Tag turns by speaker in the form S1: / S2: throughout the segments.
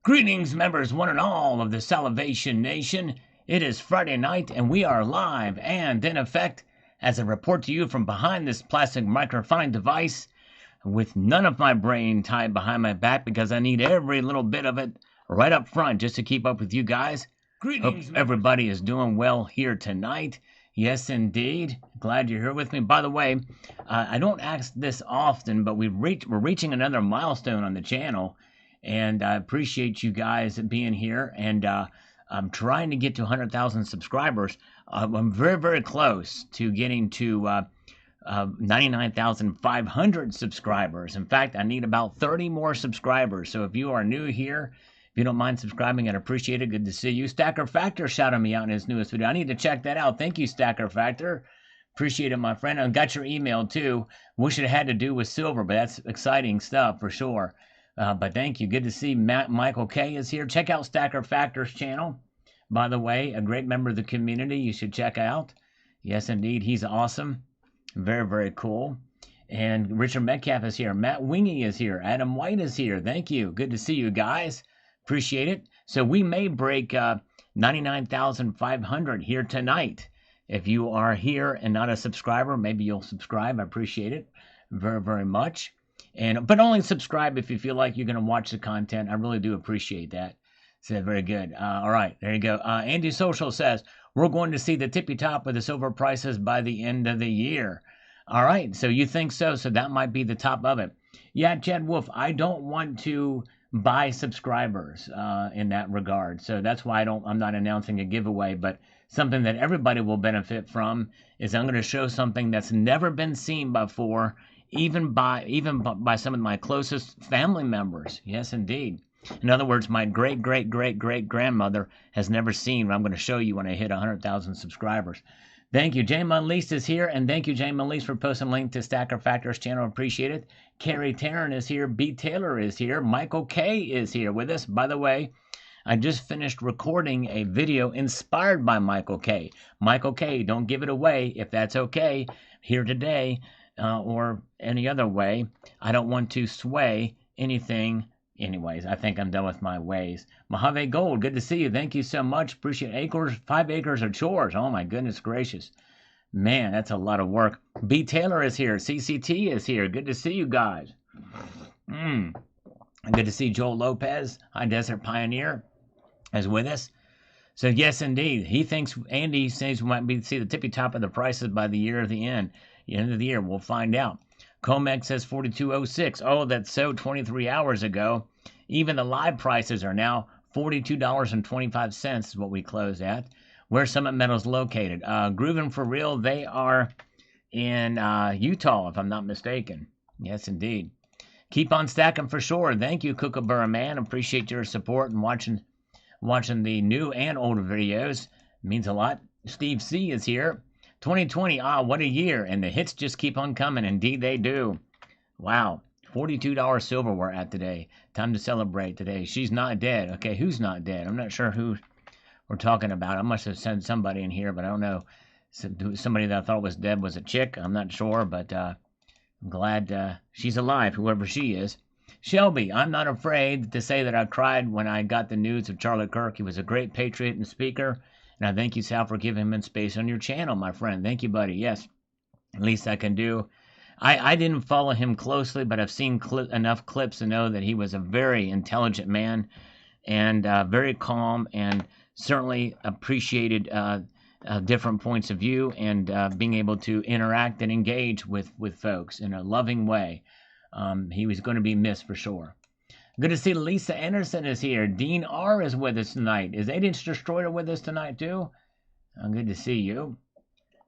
S1: Greetings, members, one and all of the Salvation Nation. It is Friday night, and we are live and in effect as I report to you from behind this plastic microphonic device with none of my brain tied behind my back because I need every little bit of it right up front just to keep up with you guys. Greetings, hope everybody is doing well here tonight. Yes, indeed. Glad you're here with me. By the way, I don't ask this often, but we're reaching another milestone on the channel. And I appreciate you guys being here. And I'm trying to get to 100,000 subscribers. I'm very, very close to getting to 99,500 subscribers. In fact, I need about 30 more subscribers. So if you are new here, if you don't mind subscribing, I'd appreciate it. Good to see you. Stacker Factor shouted me out in his newest video. I need to check that out. Thank you, Stacker Factor. Appreciate it, my friend. I got your email, too. Wish it had to do with silver, but that's exciting stuff for sure. But thank you. Good to see Michael K is here. Check out Stacker Factor's channel. By the way, a great member of the community you should check out. Yes, indeed. He's awesome. Very, very cool. And Richard Metcalf is here. Matt Wingy is here. Adam White is here. Thank you. Good to see you guys. Appreciate it. So we may break 99,500 here tonight. If you are here and not a subscriber, maybe you'll subscribe. I appreciate it very, very much. But only subscribe if you feel like you're going to watch the content. I really do appreciate that. So very good. All right, there you go. Andy Social says, we're going to see the tippy top of the silver prices by the end of the year. All right, so you think so? So that might be the top of it. Yeah, Chad Wolf, I don't want to buy subscribers in that regard. So that's why I'm not announcing a giveaway, but something that everybody will benefit from is I'm going to show something that's never been seen before, even by some of my closest family members. Yes, indeed. In other words, my great-great-great-great-grandmother has never seen what I'm going to show you when I hit 100,000 subscribers. Thank you. James Unleashed is here, and thank you, James Unleashed, for posting a link to Stacker Factor's channel. Appreciate it. Carrie Tarrant is here. B. Taylor is here. Michael K is here with us. By the way, I just finished recording a video inspired by Michael K. Michael K, don't give it away if that's okay here today. Or any other way. I don't want to sway anything. Anyways, I think I'm done with my ways. Mojave Gold, good to see you. Thank you so much. Appreciate acres, 5 acres of chores. Oh my goodness gracious. Man, that's a lot of work. B. Taylor is here. CCT is here. Good to see you guys. Good to see Joel Lopez, High Desert Pioneer, is with us. So yes, indeed. Andy says we might see the tippy top of the prices by the end of the year. We'll find out. Comex says 42.06. Oh, that's so 23 hours ago. Even the live prices are now $42.25 is what we closed at. Where's Summit Metals located? Groovin' for real. They are in Utah, if I'm not mistaken. Yes, indeed. Keep on stacking for sure. Thank you, Kookaburra Man. Appreciate your support and watching the new and older videos. It means a lot. Steve C is here. 2020, what a year, and the hits just keep on coming. Indeed they do. Wow, $42 silver we're at today. Time to celebrate today. She's not dead. Okay, who's not dead? I'm not sure who we're talking about. I must have sent somebody in here, but I don't know. Somebody that I thought was dead was a chick. I'm not sure, but I'm glad she's alive, whoever she is. Shelby, I'm not afraid to say that I cried when I got the news of Charlie Kirk. He was a great patriot and speaker. And I thank you, Sal, for giving him space on your channel, my friend. Thank you, buddy. Yes, at least I can do. I didn't follow him closely, but I've seen enough clips to know that he was a very intelligent man and very calm and certainly appreciated different points of view and being able to interact and engage with folks in a loving way. He was going to be missed for sure. Good to see Lisa Anderson is here. Dean R. is with us tonight. Is 8-inch Destroyer with us tonight too? Good to see you.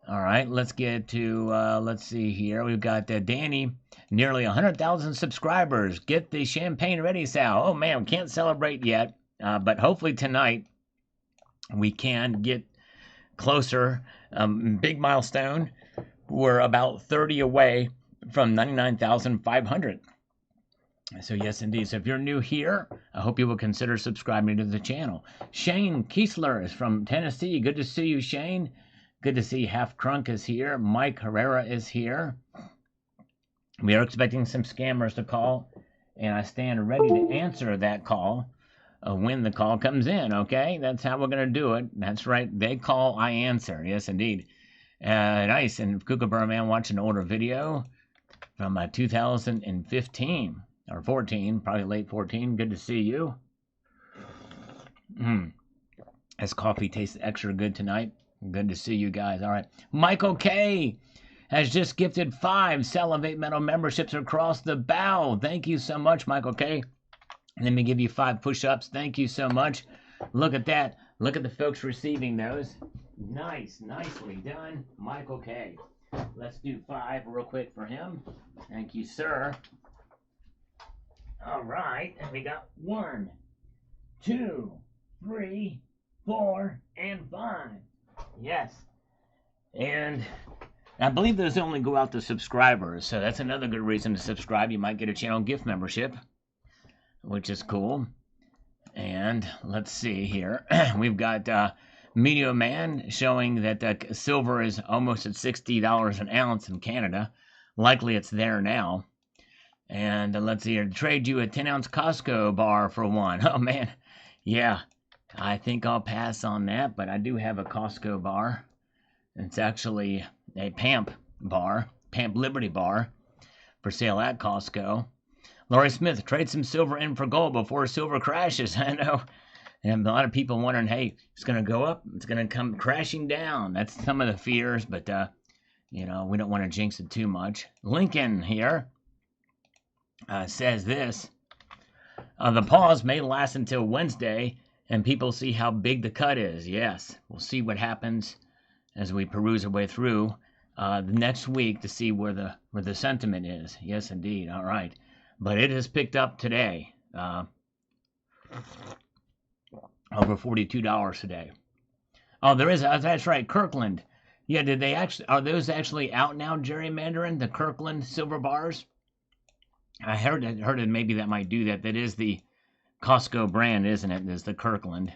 S1: All right, let's get to, let's see here. We've got Danny, nearly 100,000 subscribers. Get the champagne ready, Sal. Oh man, we can't celebrate yet, but hopefully tonight we can get closer. Big milestone. We're about 30 away from 99,500. So yes, indeed. So if you're new here, I hope you will consider subscribing to the channel. Shane Kiesler is from Tennessee. Good to see you, Shane. Good to see Half Crunk is here. Mike Herrera is here. We are expecting some scammers to call, and I stand ready to answer that call. when the call comes in. Okay, that's how we're gonna do it. That's right. They call, I answer. Yes, indeed. Nice. And Kookaburra Man watching an older video from 2015 or 14, probably late 14. Good to see you. This coffee tastes extra good tonight. Good to see you guys. All right. Michael K has just gifted 5 Salivate Metal memberships across the bow. Thank you so much, Michael K. Let me give you 5 push-ups. Thank you so much. Look at that. Look at the folks receiving those. Nice. Nicely done, Michael K. Let's do 5 real quick for him. Thank you, sir. All right. And we got 1, 2, 3, 4, and 5. Yes. And I believe those only go out to subscribers, so that's another good reason to subscribe. You might get a channel gift membership, which is cool. And let's see here. We've got Media Man showing that silver is almost at $60 an ounce in Canada. Likely it's there now. And let's see here. Trade you a 10-ounce Costco bar for 1. Oh, man. Yeah. I think I'll pass on that, but I do have a Costco bar. It's actually a PAMP bar, PAMP Liberty bar, for sale at Costco. Laurie Smith, trade some silver in for gold before silver crashes. I know. And a lot of people wondering, hey, it's going to go up, it's going to come crashing down. That's some of the fears, but, we don't want to jinx it too much. Lincoln here says this. The pause may last until Wednesday, and people see how big the cut is. Yes, we'll see what happens as we peruse our way through the next week to see where the sentiment is. Yes, indeed. All right. But it has picked up today. Over $42 today. Oh, there is. That's right. Kirkland. Yeah, did they actually? Are those actually out now, Jerry Mandarin? The Kirkland silver bars? I heard it. Maybe that might do that. That is the Costco brand, isn't it? Is the Kirkland.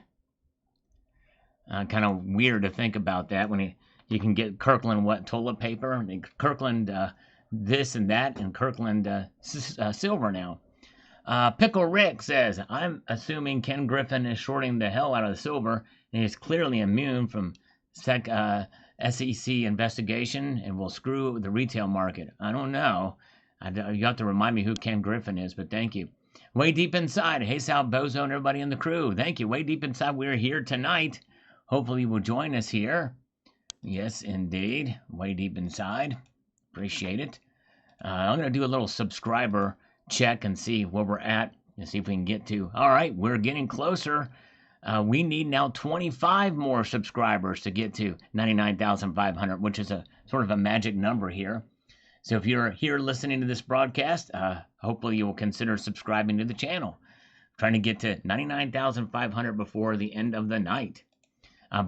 S1: Kind of weird to think about that when you can get Kirkland toilet paper, and Kirkland this and that, and Kirkland silver now. Pickle Rick says, I'm assuming Ken Griffin is shorting the hell out of the silver, and he's clearly immune from SEC investigation and will screw the retail market. I don't know. You have to remind me who Ken Griffin is, but thank you. Way Deep Inside. Hey, Sal, Bozo, and everybody in the crew. Thank you. Way Deep Inside, we're here tonight. Hopefully you will join us here. Yes, indeed. Way Deep Inside. Appreciate it. I'm going to do a little subscriber check and see where we're at and see if we can get to. All right, we're getting closer. We need now 25 more subscribers to get to 99,500, which is a sort of a magic number here. So if you're here listening to this broadcast, hopefully you will consider subscribing to the channel. Trying to get to 99,500 before the end of the night.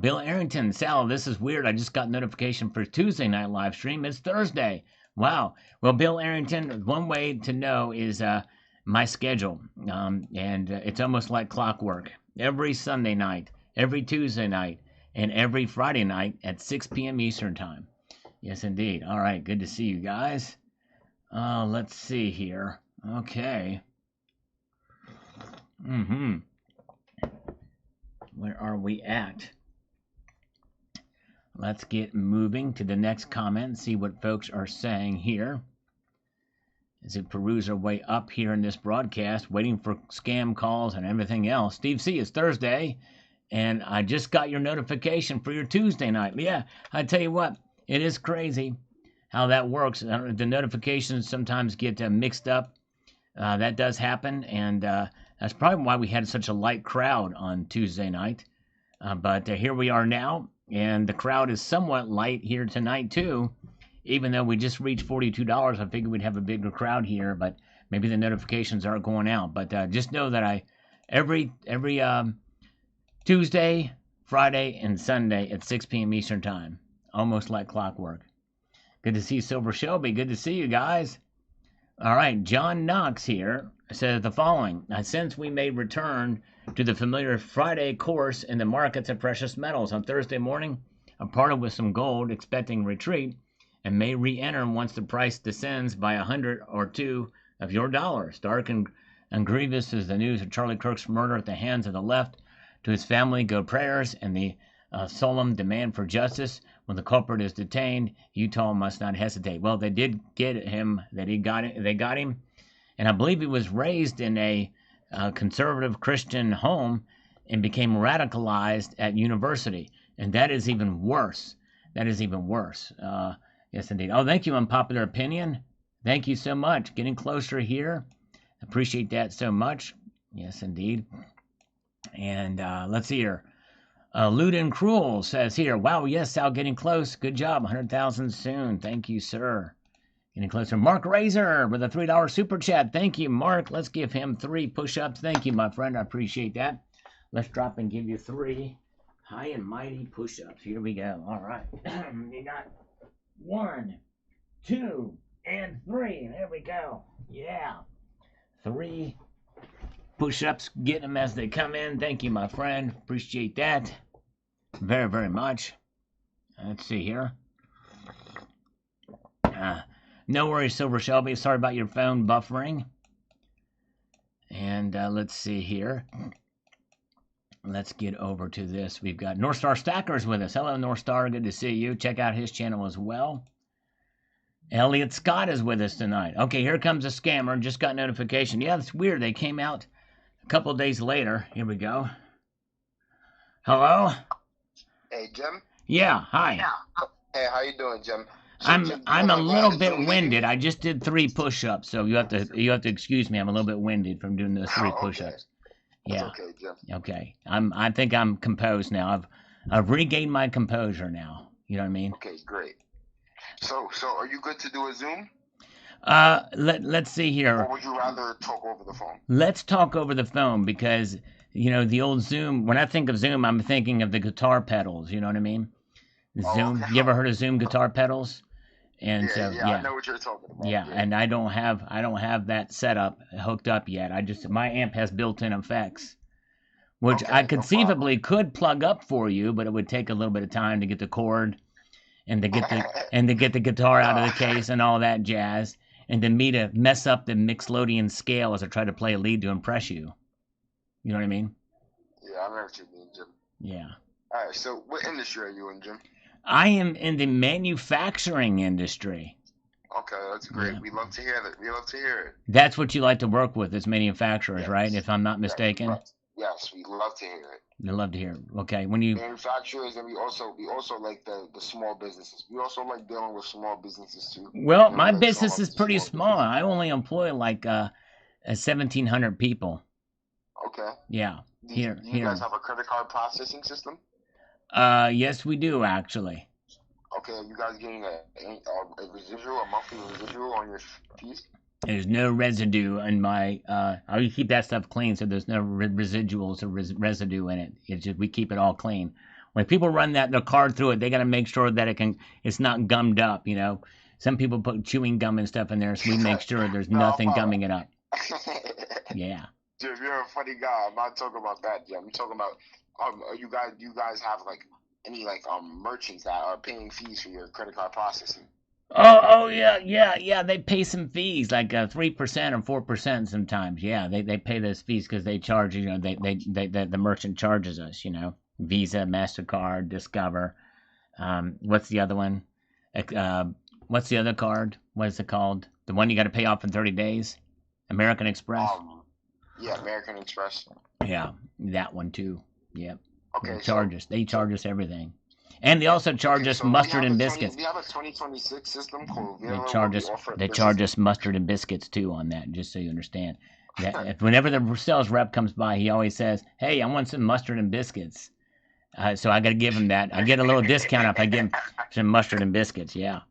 S1: Bill Arrington, Sal, this is weird. I just got notification for Tuesday night live stream. It's Thursday. Wow. Well, Bill Arrington, one way to know is my schedule. And it's almost like clockwork. Every Sunday night, every Tuesday night, and every Friday night at 6 p.m. Eastern Time. Yes, indeed. All right. Good to see you guys. Let's see here. Okay. Where are we at? Let's get moving to the next comment and see what folks are saying here. As we peruse our way up here in this broadcast, waiting for scam calls and everything else. Steve C, it's Thursday, and I just got your notification for your Tuesday night. Yeah, I tell you what, it is crazy how that works. The notifications sometimes get mixed up. That does happen, and that's probably why we had such a light crowd on Tuesday night. But here we are now. And the crowd is somewhat light here tonight, too. Even though we just reached $42, I figured we'd have a bigger crowd here. But maybe the notifications aren't going out. But just know that every Tuesday, Friday, and Sunday at 6 p.m. Eastern Time. Almost like clockwork. Good to see Silver Shelby. Good to see you guys. All right, John Knox here says the following. Since we may return to the familiar Friday course in the markets of precious metals on Thursday morning, I parted with some gold, expecting retreat, and may re-enter once the price descends by 100 or 2 of your dollars. Dark and And grievous is the news of Charlie Kirk's murder at the hands of the left. To his family go prayers and the solemn demand for justice. When the culprit is detained, Utah must not hesitate. Well, they did get him. They got him, and I believe he was raised in a conservative Christian home and became radicalized at university, and that is even worse. That is even worse. Yes, indeed. Oh, thank you, Unpopular Opinion. Thank you so much. Getting closer here. Appreciate that so much. Yes, indeed. And let's see here. Lewd and Cruel says here, wow, yes, Sal, getting close. Good job. 100,000 soon. Thank you, sir. Getting closer. Mark Razor with a $3 super chat. Thank you, Mark. Let's give him 3 push-ups. Thank you, my friend. I appreciate that. Let's drop and give you 3 high and mighty push-ups. Here we go. All right. You got 1, 2, and 3. There we go. Yeah. 3 push-ups. Get them as they come in. Thank you, my friend. Appreciate that very, very much. Let's see here. No worries, Silver Shelby. Sorry about your phone buffering. And let's see here. Let's get over to this. We've got North Star Stackers with us. Hello, North Star. Good to see you. Check out his channel as well. Elliot Scott is with us tonight. Okay, here comes a scammer. Just got notification. Yeah, that's weird. They came out a couple of days later. Here we go. Hello?
S2: Hey, Jim?
S1: Yeah, hi.
S2: Yeah. Hey, how you doing, Jim? So,
S1: I'm a little bit winded. I just did 3 push-ups, so you have to excuse me. I'm a little bit winded from doing those 3 push-ups. Yeah.
S2: That's okay, Jim.
S1: Okay. I think I'm composed now. I've regained my composure now. You know what I mean?
S2: Okay, great. So are you good to do a Zoom?
S1: Let's see here.
S2: Or would you rather talk over the phone?
S1: Let's talk over the phone because, you know, the old Zoom, when I think of Zoom, I'm thinking of the guitar pedals, you know what I mean? Zoom.
S2: Okay.
S1: You ever heard of Zoom guitar pedals? And
S2: yeah, I know what you're talking about.
S1: Yeah, and I don't have that setup hooked up yet. My amp has built-in effects, which I conceivably could plug up for you, but it would take a little bit of time to get the cord and to get the guitar out of the case and all that jazz, and then me to mess up the Mixolydian scale as I try to play a lead to impress you. You know what I mean?
S2: Yeah, I know what you mean, Jim.
S1: Yeah.
S2: All right, so what industry are you in, Jim?
S1: I am in the manufacturing industry.
S2: Okay, that's great. Yeah. We love to hear that. We love to hear it.
S1: That's what you like to work with, is manufacturers, yes. Right? If I'm not mistaken.
S2: Yes, we love to hear it.
S1: You love to hear it. Okay, when you
S2: manufacturers, and we also like the small businesses. We also like dealing with small businesses too.
S1: Well, my business is pretty small. I only employ like 1,700 people.
S2: Okay.
S1: Yeah.
S2: Do you guys have a credit card processing system?
S1: Yes, we do actually.
S2: Okay, are you guys getting a residual, a monthly residual on your fees?
S1: There's no residue in my. I keep that stuff clean, so there's no residuals or residue in it. It's just we keep it all clean. When people run their card through it, they got to make sure that it's not gummed up. You know, some people put chewing gum and stuff in there, so we make sure there's nothing gumming it up. Yeah.
S2: Jim, you're a funny guy. I'm not talking about that, Jim. I'm talking about. You guys have like any merchants that are paying fees for your credit card processing?
S1: Oh yeah. They pay some fees, like 3% or 4% sometimes. Yeah, they pay those fees because they charge. You know, the merchant charges us. You know, Visa, MasterCard, Discover. What's the other one? What's the other card? What is it called? The one you got to pay off in 30 days? American Express.
S2: Yeah, American Express.
S1: Yeah, that one too. Yep.
S2: Okay.
S1: They charge us everything. And they also charge us mustard and biscuits.
S2: We have a 2026 system called
S1: They charge us mustard and biscuits too on that, just so you understand. That whenever the sales rep comes by, he always says, "Hey, I want some mustard and biscuits." So I got to give him that. I get a little discount if I give him some mustard and biscuits. Yeah.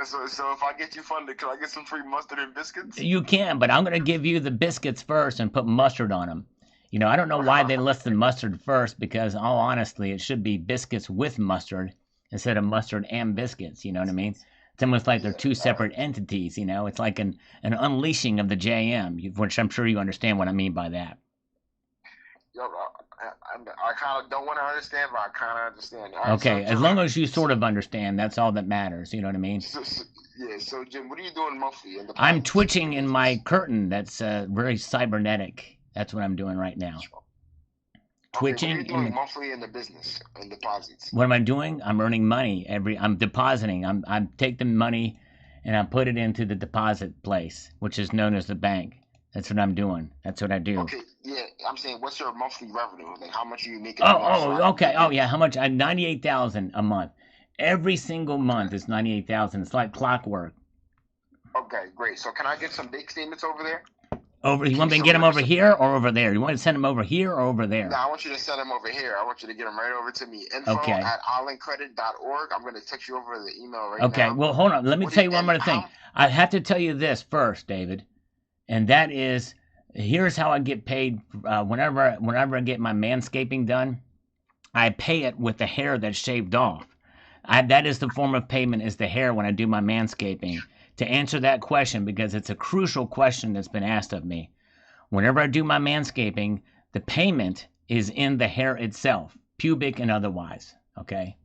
S2: So if I get you funded, can I get some free mustard and biscuits?
S1: You can, but I'm going to give you the biscuits first and put mustard on them. You know, I don't know why they listed mustard first, because all honestly, it should be biscuits with mustard instead of mustard and biscuits. You know what I mean? It's almost like they're 2 separate entities. You know, it's like an unleashing of the JM, which I'm sure you understand what I mean by that.
S2: Yo, I kind of don't want to understand, but I kind of understand. All right, so
S1: Okay, as
S2: Jim,
S1: long as you sort of understand, that's all that matters. You know what I mean?
S2: yeah, so Jim, what are you doing monthly in
S1: I'm
S2: deposits in
S1: twitching
S2: your
S1: in my
S2: business?
S1: curtain. That's very cybernetic. That's what I'm doing right now.
S2: Okay, what are
S1: Twitching
S2: you
S1: in
S2: doing
S1: the.
S2: monthly in the business in deposits?
S1: What am I doing? I'm earning money I'm depositing. I'm take the money, and I put it into the deposit place, which is known as the bank. That's what I'm doing. That's what I do.
S2: Okay, yeah, I'm saying, what's your monthly revenue? Like, how much are you making a
S1: Oh,
S2: month so I can
S1: okay.
S2: give
S1: Oh,
S2: you?
S1: yeah. How much? 98,000 a month. Every single
S2: Okay,
S1: month is 98,000. It's like clockwork.
S2: okay, great. So can I get some bank statements over there?
S1: Over. You
S2: Can
S1: want
S2: you
S1: me to
S2: send
S1: get
S2: me
S1: them
S2: over
S1: over
S2: some?
S1: here or over there? You want to send them over here or over
S2: No,
S1: there?
S2: I want you to send them over here. I want you to get them right over to me. Info
S1: Okay.
S2: at allencredit.org. I'm going to text you over the email right
S1: Okay.
S2: now.
S1: Well, hold on. Let me
S2: What
S1: tell
S2: is
S1: you one
S2: and
S1: more thing.
S2: how?
S1: I have to tell you this first, David, and that is, here's how I get paid. Whenever I get my manscaping done, I pay it with the hair that's shaved off. That is the form of payment, is the hair when I do my manscaping. To answer that question, because it's a crucial question that's been asked of me. Whenever I do my manscaping, the payment is in the hair itself, pubic and otherwise. Okay.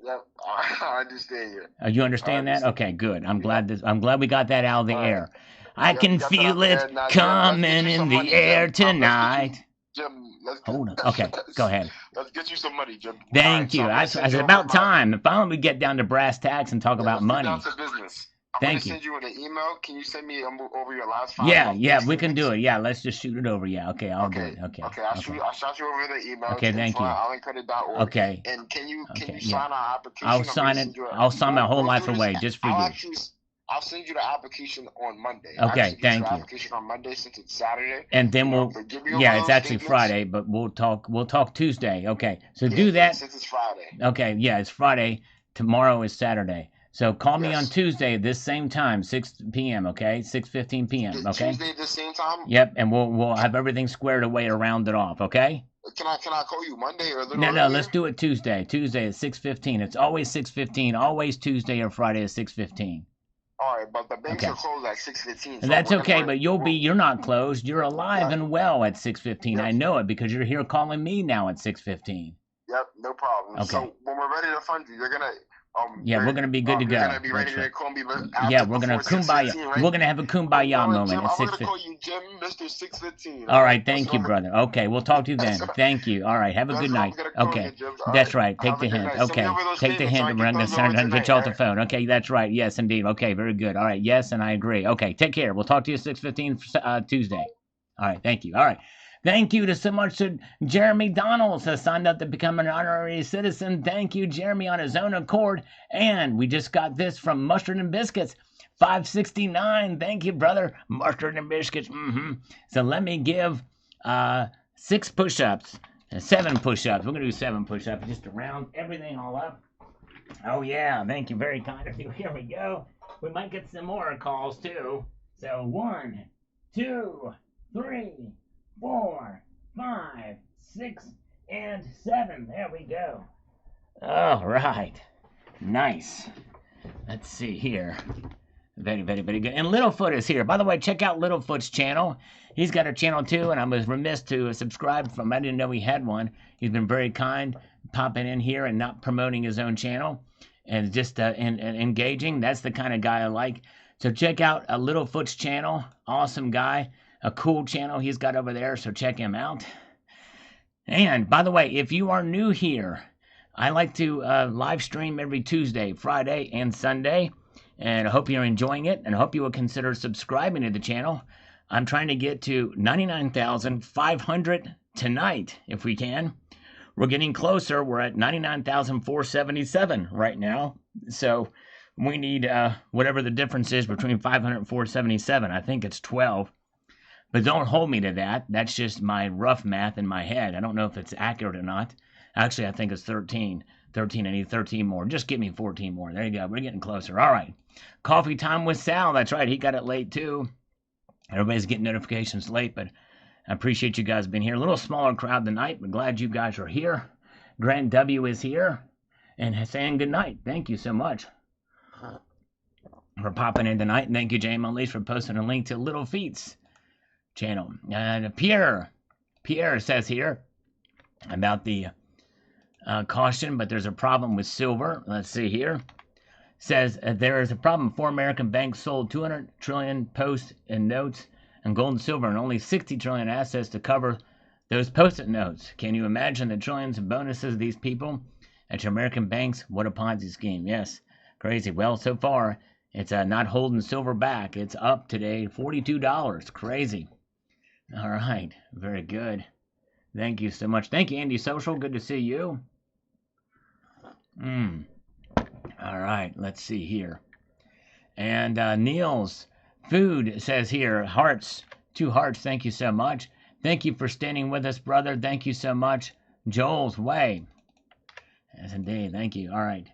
S2: Yep, I understand you.
S1: You
S2: I
S1: understand that?
S2: understand.
S1: Okay, good.
S2: Yep.
S1: I'm glad we got that out of the
S2: All right.
S1: air. I
S2: Yep, you
S1: can
S2: got that
S1: feel
S2: out
S1: it
S2: there. Now, Jim, let's get
S1: coming
S2: you
S1: in
S2: some
S1: the
S2: money,
S1: air
S2: Jim. Let's get you,
S1: tonight.
S2: Jim. Let's
S1: Hold on.
S2: get,
S1: Okay, go ahead.
S2: let's get you some money, Jim. All right,
S1: Thank
S2: so
S1: you.
S2: I'm
S1: I,
S2: gonna
S1: I
S2: send
S1: said
S2: you over
S1: about
S2: my.
S1: time. Finally, we get down to brass tacks and talk
S2: Yeah,
S1: about
S2: let's get down
S1: money.
S2: to business. I'm gonna
S1: Thank you.
S2: send you an email. Can you send me over your last five
S1: Yeah,
S2: month bank
S1: yeah, we can do
S2: statements?
S1: it. Yeah, let's just shoot it over. Yeah, okay, I'll do
S2: Okay.
S1: it. Okay,
S2: Okay.
S1: okay,
S2: I shot you over the email. It's
S1: okay. Thank
S2: info at
S1: you.
S2: allencredit.org.
S1: Okay,
S2: And can
S1: okay,
S2: you
S1: yeah.
S2: sign our
S1: I'll
S2: application? I'm gonna
S1: sign it.
S2: send you a.
S1: I'll sign my whole
S2: We'll
S1: life
S2: do this.
S1: away just for
S2: I'll
S1: you.
S2: actually. I'll send you the application on Monday. I
S1: Okay,
S2: actually get your
S1: thank you.
S2: application on Monday since it's Saturday.
S1: And then
S2: But give me over
S1: yeah, it's
S2: those
S1: actually
S2: statements.
S1: Friday, but we'll talk. We'll talk Tuesday. Okay, so
S2: Yeah,
S1: do that.
S2: since it's Friday.
S1: Okay, yeah, it's Friday. Tomorrow is Saturday. So call me on
S2: Yes.
S1: Tuesday this same time, 6 p.m. Okay, 6:15 p.m. Okay.
S2: Tuesday at the same time.
S1: Yep, and we'll have everything squared away to round it off. Okay.
S2: Can I call you Monday or a little
S1: No, no, let's
S2: earlier?
S1: do it Tuesday. Tuesday at 6:15. It's always 6:15. Always Tuesday or Friday at 6:15.
S2: All right, but the banks are
S1: Okay.
S2: closed at 6:15,
S1: And
S2: so
S1: that's
S2: we're gonna
S1: okay, but you're not closed. You're alive
S2: yeah,
S1: and well at 6:15.
S2: yep,
S1: I know it because you're here calling me now at 6:15.
S2: yep, no problem.
S1: Okay.
S2: So when we're ready to fund you,
S1: Yeah, we're gonna be good to
S2: you're
S1: go.
S2: gonna be ready
S1: That's
S2: to
S1: right.
S2: call me
S1: Yeah,
S2: after
S1: we're gonna
S2: before
S1: kumbaya.
S2: 6:15, right?
S1: We're gonna have a
S2: I'm
S1: kumbaya
S2: calling Jim.
S1: moment at
S2: I'm gonna
S1: 6:15.
S2: call you Jim, Mr. 615.
S1: All
S2: All right,
S1: right, thank you, brother. Okay, we'll talk to you then. Thank you. All right, have a good
S2: that's what I'm
S1: night.
S2: gonna call you,
S1: Okay,
S2: Jim. All
S1: that's
S2: right,
S1: right. Take
S2: have a
S1: the
S2: good
S1: hint.
S2: night. Send me
S1: Okay,
S2: over those
S1: take the
S2: statements so
S1: hint.
S2: I can
S1: We're
S2: get
S1: gonna
S2: those over
S1: get
S2: tonight.
S1: you
S2: All
S1: off the
S2: right.
S1: phone. Okay, that's right. Yes, indeed. Okay, very good. All right, yes, and I agree. Okay, take care. We'll talk to you 6:15 Tuesday. All right, thank you. All right. Thank you to so much to Jeremy Donalds has signed up to become an honorary citizen. Thank you, Jeremy, on his own accord. And we just got this from Mustard and Biscuits. 569. Thank you, brother. Mustard and Biscuits. So let me give 6 push-ups, 7 push-ups. We're going to do 7 push-ups just to round everything all up. Oh, yeah. Thank you. Very kind of you. Here we go. We might get some more calls, too. So 1, 2, 3, 4, 5, 6, and 7. There we go. All right. Nice. Let's see here. Very, very, very good. And Littlefoot is here. By the way, check out Littlefoot's channel. He's got a channel too, and I was remiss to subscribe from. I didn't know he had one. He's been very kind, popping in here and not promoting his own channel, and just and engaging. That's the kind of guy I like. So check out Littlefoot's channel. Awesome guy. A cool channel he's got over there. So check him out. And by the way, if you are new here, I like to live stream every Tuesday, Friday, and Sunday. And I hope you're enjoying it, and I hope you will consider subscribing to the channel. I'm trying to get to 99,500 tonight, if we can. We're getting closer. We're at 99,477 right now. So we need whatever the difference is between 500 and 477. I think it's 12. But don't hold me to that. That's just my rough math in my head. I don't know if it's accurate or not. Actually, I think it's 13. 13, I need 13 more. Just give me 14 more. There you go. We're getting closer. All right. Coffee time with Sal. That's right. He got it late too. Everybody's getting notifications late, but I appreciate you guys being here. A little smaller crowd tonight, but glad you guys are here. Grant W is here and saying good night. Thank you so much for popping in tonight. And thank you, James Unleashed, for posting a link to Little Feats. channel. And Pierre says here about the caution, but there's a problem with silver. Let's see here. Says there is a problem. 4 American banks sold 200 trillion post and notes and gold and silver, and only 60 trillion assets to cover those post-it notes. Can you imagine the trillions of bonuses of these people at your American banks? What a Ponzi scheme. Yes, crazy. Well, so far, it's not holding silver back. It's up today, $42. Crazy. All right, very good. Thank you so much. Thank you, Andy Social. Good to see you. All right, let's see here. And Niels Food says here, hearts, 2 hearts. Thank you so much. Thank you for standing with us, brother. Thank you so much. Joel's Way. Yes, indeed. Thank you. All right.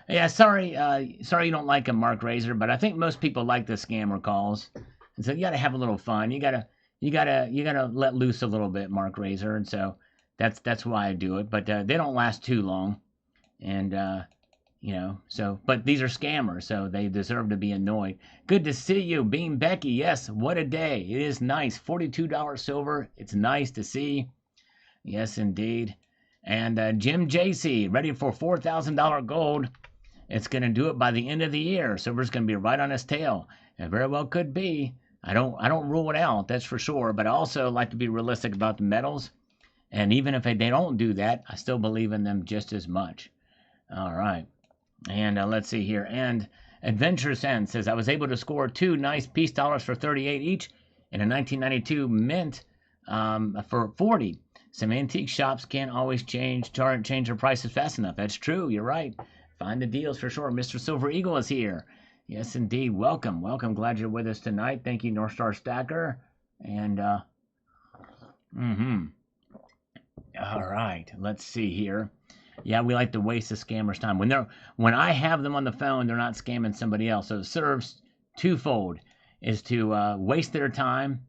S1: Yeah, sorry you don't like him, Mark Razor, but I think most people like the scammer calls. And so you got to have a little fun. You got to let loose a little bit, Mark Razor, and so that's why I do it. But they don't last too long, and but these are scammers, so they deserve to be annoyed. Good to see you, Beam Becky. Yes, what a day. It is nice. $42 silver. It's nice to see. Yes, indeed. And Jim JC, ready for $4,000 gold. It's going to do it by the end of the year. Silver's going to be right on its tail. It very well could be. I don't rule it out, that's for sure. But I also like to be realistic about the metals. And even if they don't do that, I still believe in them just as much. All right. And let's see here. And Adventure Sense says, I was able to score 2 nice peace dollars for 38 each in a 1992 mint for 40. Some antique shops can't always change their prices fast enough. That's true. You're right. Find the deals for sure. Mr. Silver Eagle is here. Yes, indeed. Welcome. Glad you're with us tonight. Thank you, North Star Stacker. And, all right. Let's see here. Yeah, we like to waste the scammers' time. When I have them on the phone, they're not scamming somebody else. So it serves twofold, is to waste their time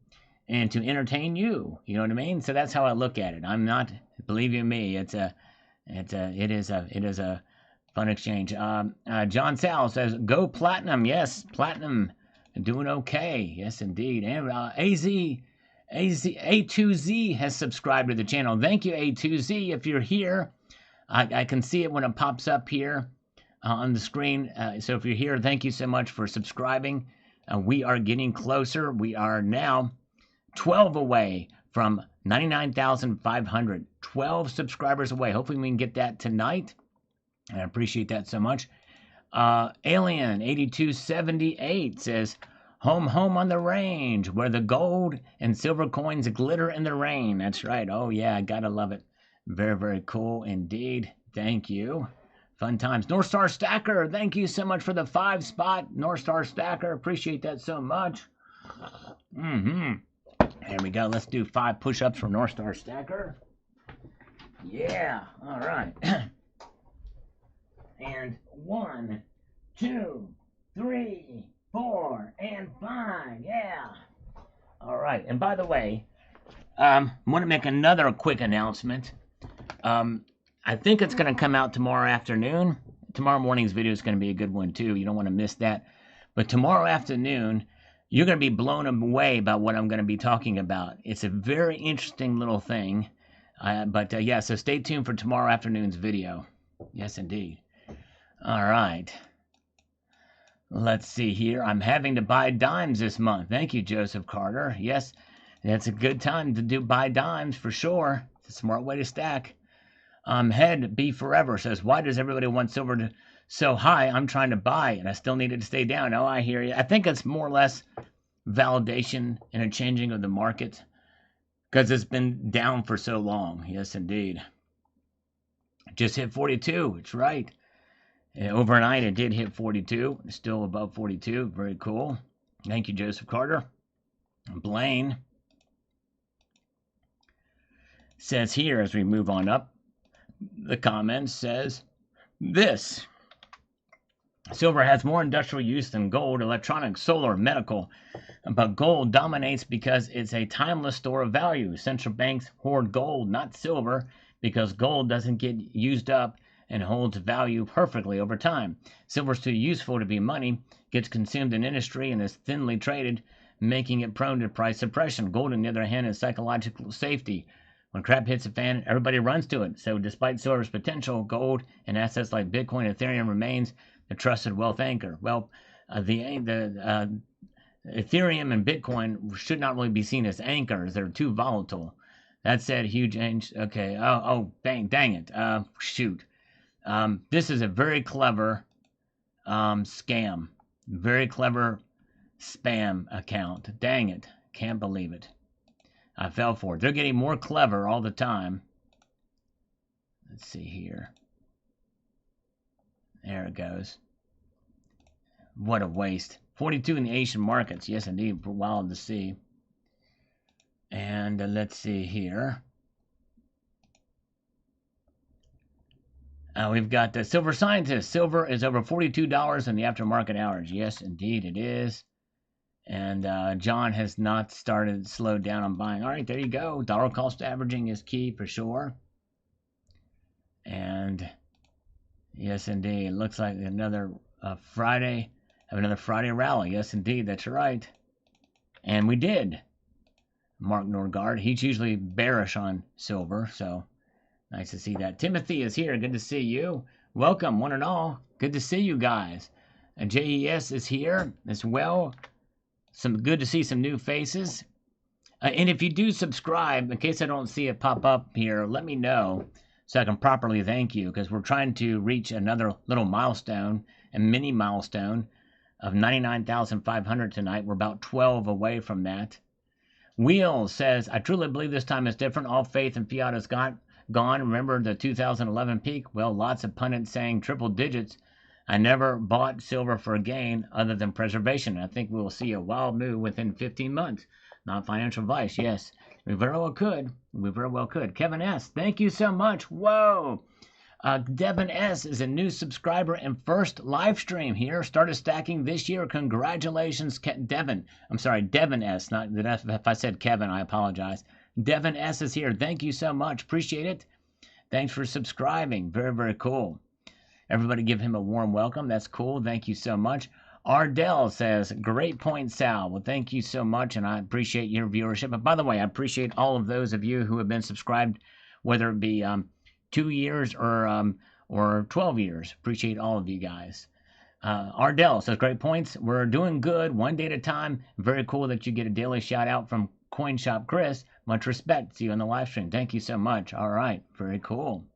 S1: and to entertain you. You know what I mean? So that's how I look at it. I'm not, believe you me, it is a fun exchange. John Sal says, go platinum. Yes, platinum doing okay. Yes, indeed. And A2Z has subscribed to the channel. Thank you, A2Z. If you're here, I can see it when it pops up here on the screen. So if you're here, thank you so much for subscribing. We are getting closer. We are now 12 away from 99,500. 12 subscribers away. Hopefully we can get that tonight. I appreciate that so much. Alien 8278 says, home on the range where the gold and silver coins glitter in the rain. That's right. Oh yeah, I gotta love it. Very, very cool indeed. Thank you. Fun times. North Star Stacker, thank you so much for the 5 spot. North Star Stacker, appreciate that so much. There we go. Let's do 5 push-ups for North Star Stacker. Yeah. All right. And 1, 2, 3, 4, and 5. Yeah. All right. And by the way, I want to make another quick announcement. I think it's going to come out tomorrow afternoon. Tomorrow morning's video is going to be a good one too. You don't want to miss that. But tomorrow afternoon, you're going to be blown away about what I'm going to be talking about. It's a very interesting little thing. Yeah, so stay tuned for tomorrow afternoon's video. Yes, indeed. All right. Let's see here. I'm having to buy dimes this month. Thank you, Joseph Carter. Yes, that's a good time to buy dimes for sure. It's a smart way to stack. Head Be Forever says, why does everybody want silver so high? I'm trying to buy and I still need it to stay down. Oh, I hear you. I think it's more or less validation and a changing of the market because it's been down for so long. Yes, indeed. Just hit 42. It's right. Overnight, it did hit 42. It's still above 42. Very cool. Thank you, Joseph Carter. Blaine says here, as we move on up, the comments says this. Silver has more industrial use than gold, electronics, solar, medical, but gold dominates because it's a timeless store of value. Central banks hoard gold, not silver, because gold doesn't get used up and holds value perfectly over time. Silver's too useful to be money, gets consumed in industry, and is thinly traded making it prone to price suppression. Gold, on the other hand, is psychological safety. When crap hits the fan, everybody runs to it. So despite silver's potential, gold and assets like Bitcoin and Ethereum remains the trusted wealth anchor. Well, the Ethereum and Bitcoin should not really be seen as anchors. They're too volatile. That said, huge change. Okay. Dang it. Shoot. This is a very clever scam. Very clever spam account. Dang it. Can't believe it. I fell for it. They're getting more clever all the time. Let's see here. There it goes. What a waste. 42 in the Asian markets. Yes, indeed. Wild to see. And let's see here. We've got the Silver Scientist. Silver is over $42 in the aftermarket hours. Yes, indeed it is. And John has not slowed down on buying. All right, there you go. Dollar cost averaging is key for sure. And yes, indeed. It looks like another Friday rally. Yes, indeed. That's right. And we did. Mark Norgard. He's usually bearish on silver, so nice to see that. Timothy is here. Good to see you. Welcome, one and all. Good to see you guys. And JES is here as well. Good to see some new faces. And if you do subscribe, in case I don't see it pop up here, let me know so I can properly thank you, because we're trying to reach another little milestone, a mini milestone of 99,500 tonight. We're about 12 away from that. Wheel says, I truly believe this time is different. All faith in fiat is gone. Remember the 2011 peak? Well, lots of pundits saying triple digits. I never bought silver for a gain other than preservation. I think we will see a wild move within 15 months. Not financial advice. Yes, we very well could. We very well could. Kevin S., thank you so much. Whoa. Devin S. is a new subscriber and first live stream here. Started stacking this year. Congratulations, Devin. I'm sorry, Devin S. Not if I said Kevin, I apologize. Devin S. is here. Thank you so much. Appreciate it. Thanks for subscribing. Very, very cool. Everybody give him a warm welcome. That's cool. Thank you so much. Ardell says, great point, Sal. Well, thank you so much, and I appreciate your viewership. And by the way, I appreciate all of those of you who have been subscribed, whether it be 2 years or 12 years. Appreciate all of you guys. Ardell says, great points. We're doing good, one day at a time. Very cool that you get a daily shout out from Coin Shop Chris. Much respect. See you on the live stream. Thank you so much. All right. Very cool.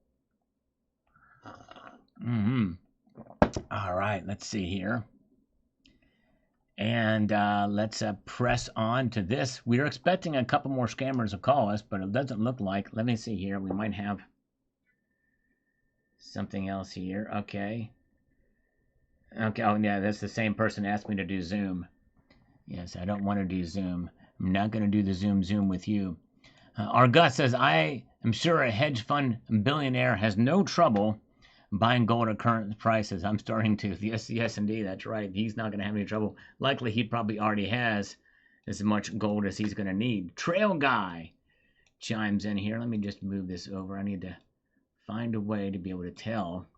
S1: All right. Let's see here. And let's press on to this. We're expecting a couple more scammers to call us, but it doesn't look like. Let me see here. We might have something else here. Okay. Okay. Oh, yeah. That's the same person asked me to do Zoom. Yes, I don't want to do Zoom. I'm not going to do the Zoom with you. Argus says, I am sure a hedge fund billionaire has no trouble buying gold at current prices. I'm starting to. Yes, indeed. That's right. He's not going to have any trouble. Likely, he probably already has as much gold as he's going to need. Trail Guy chimes in here. Let me just move this over. I need to find a way to be able to tell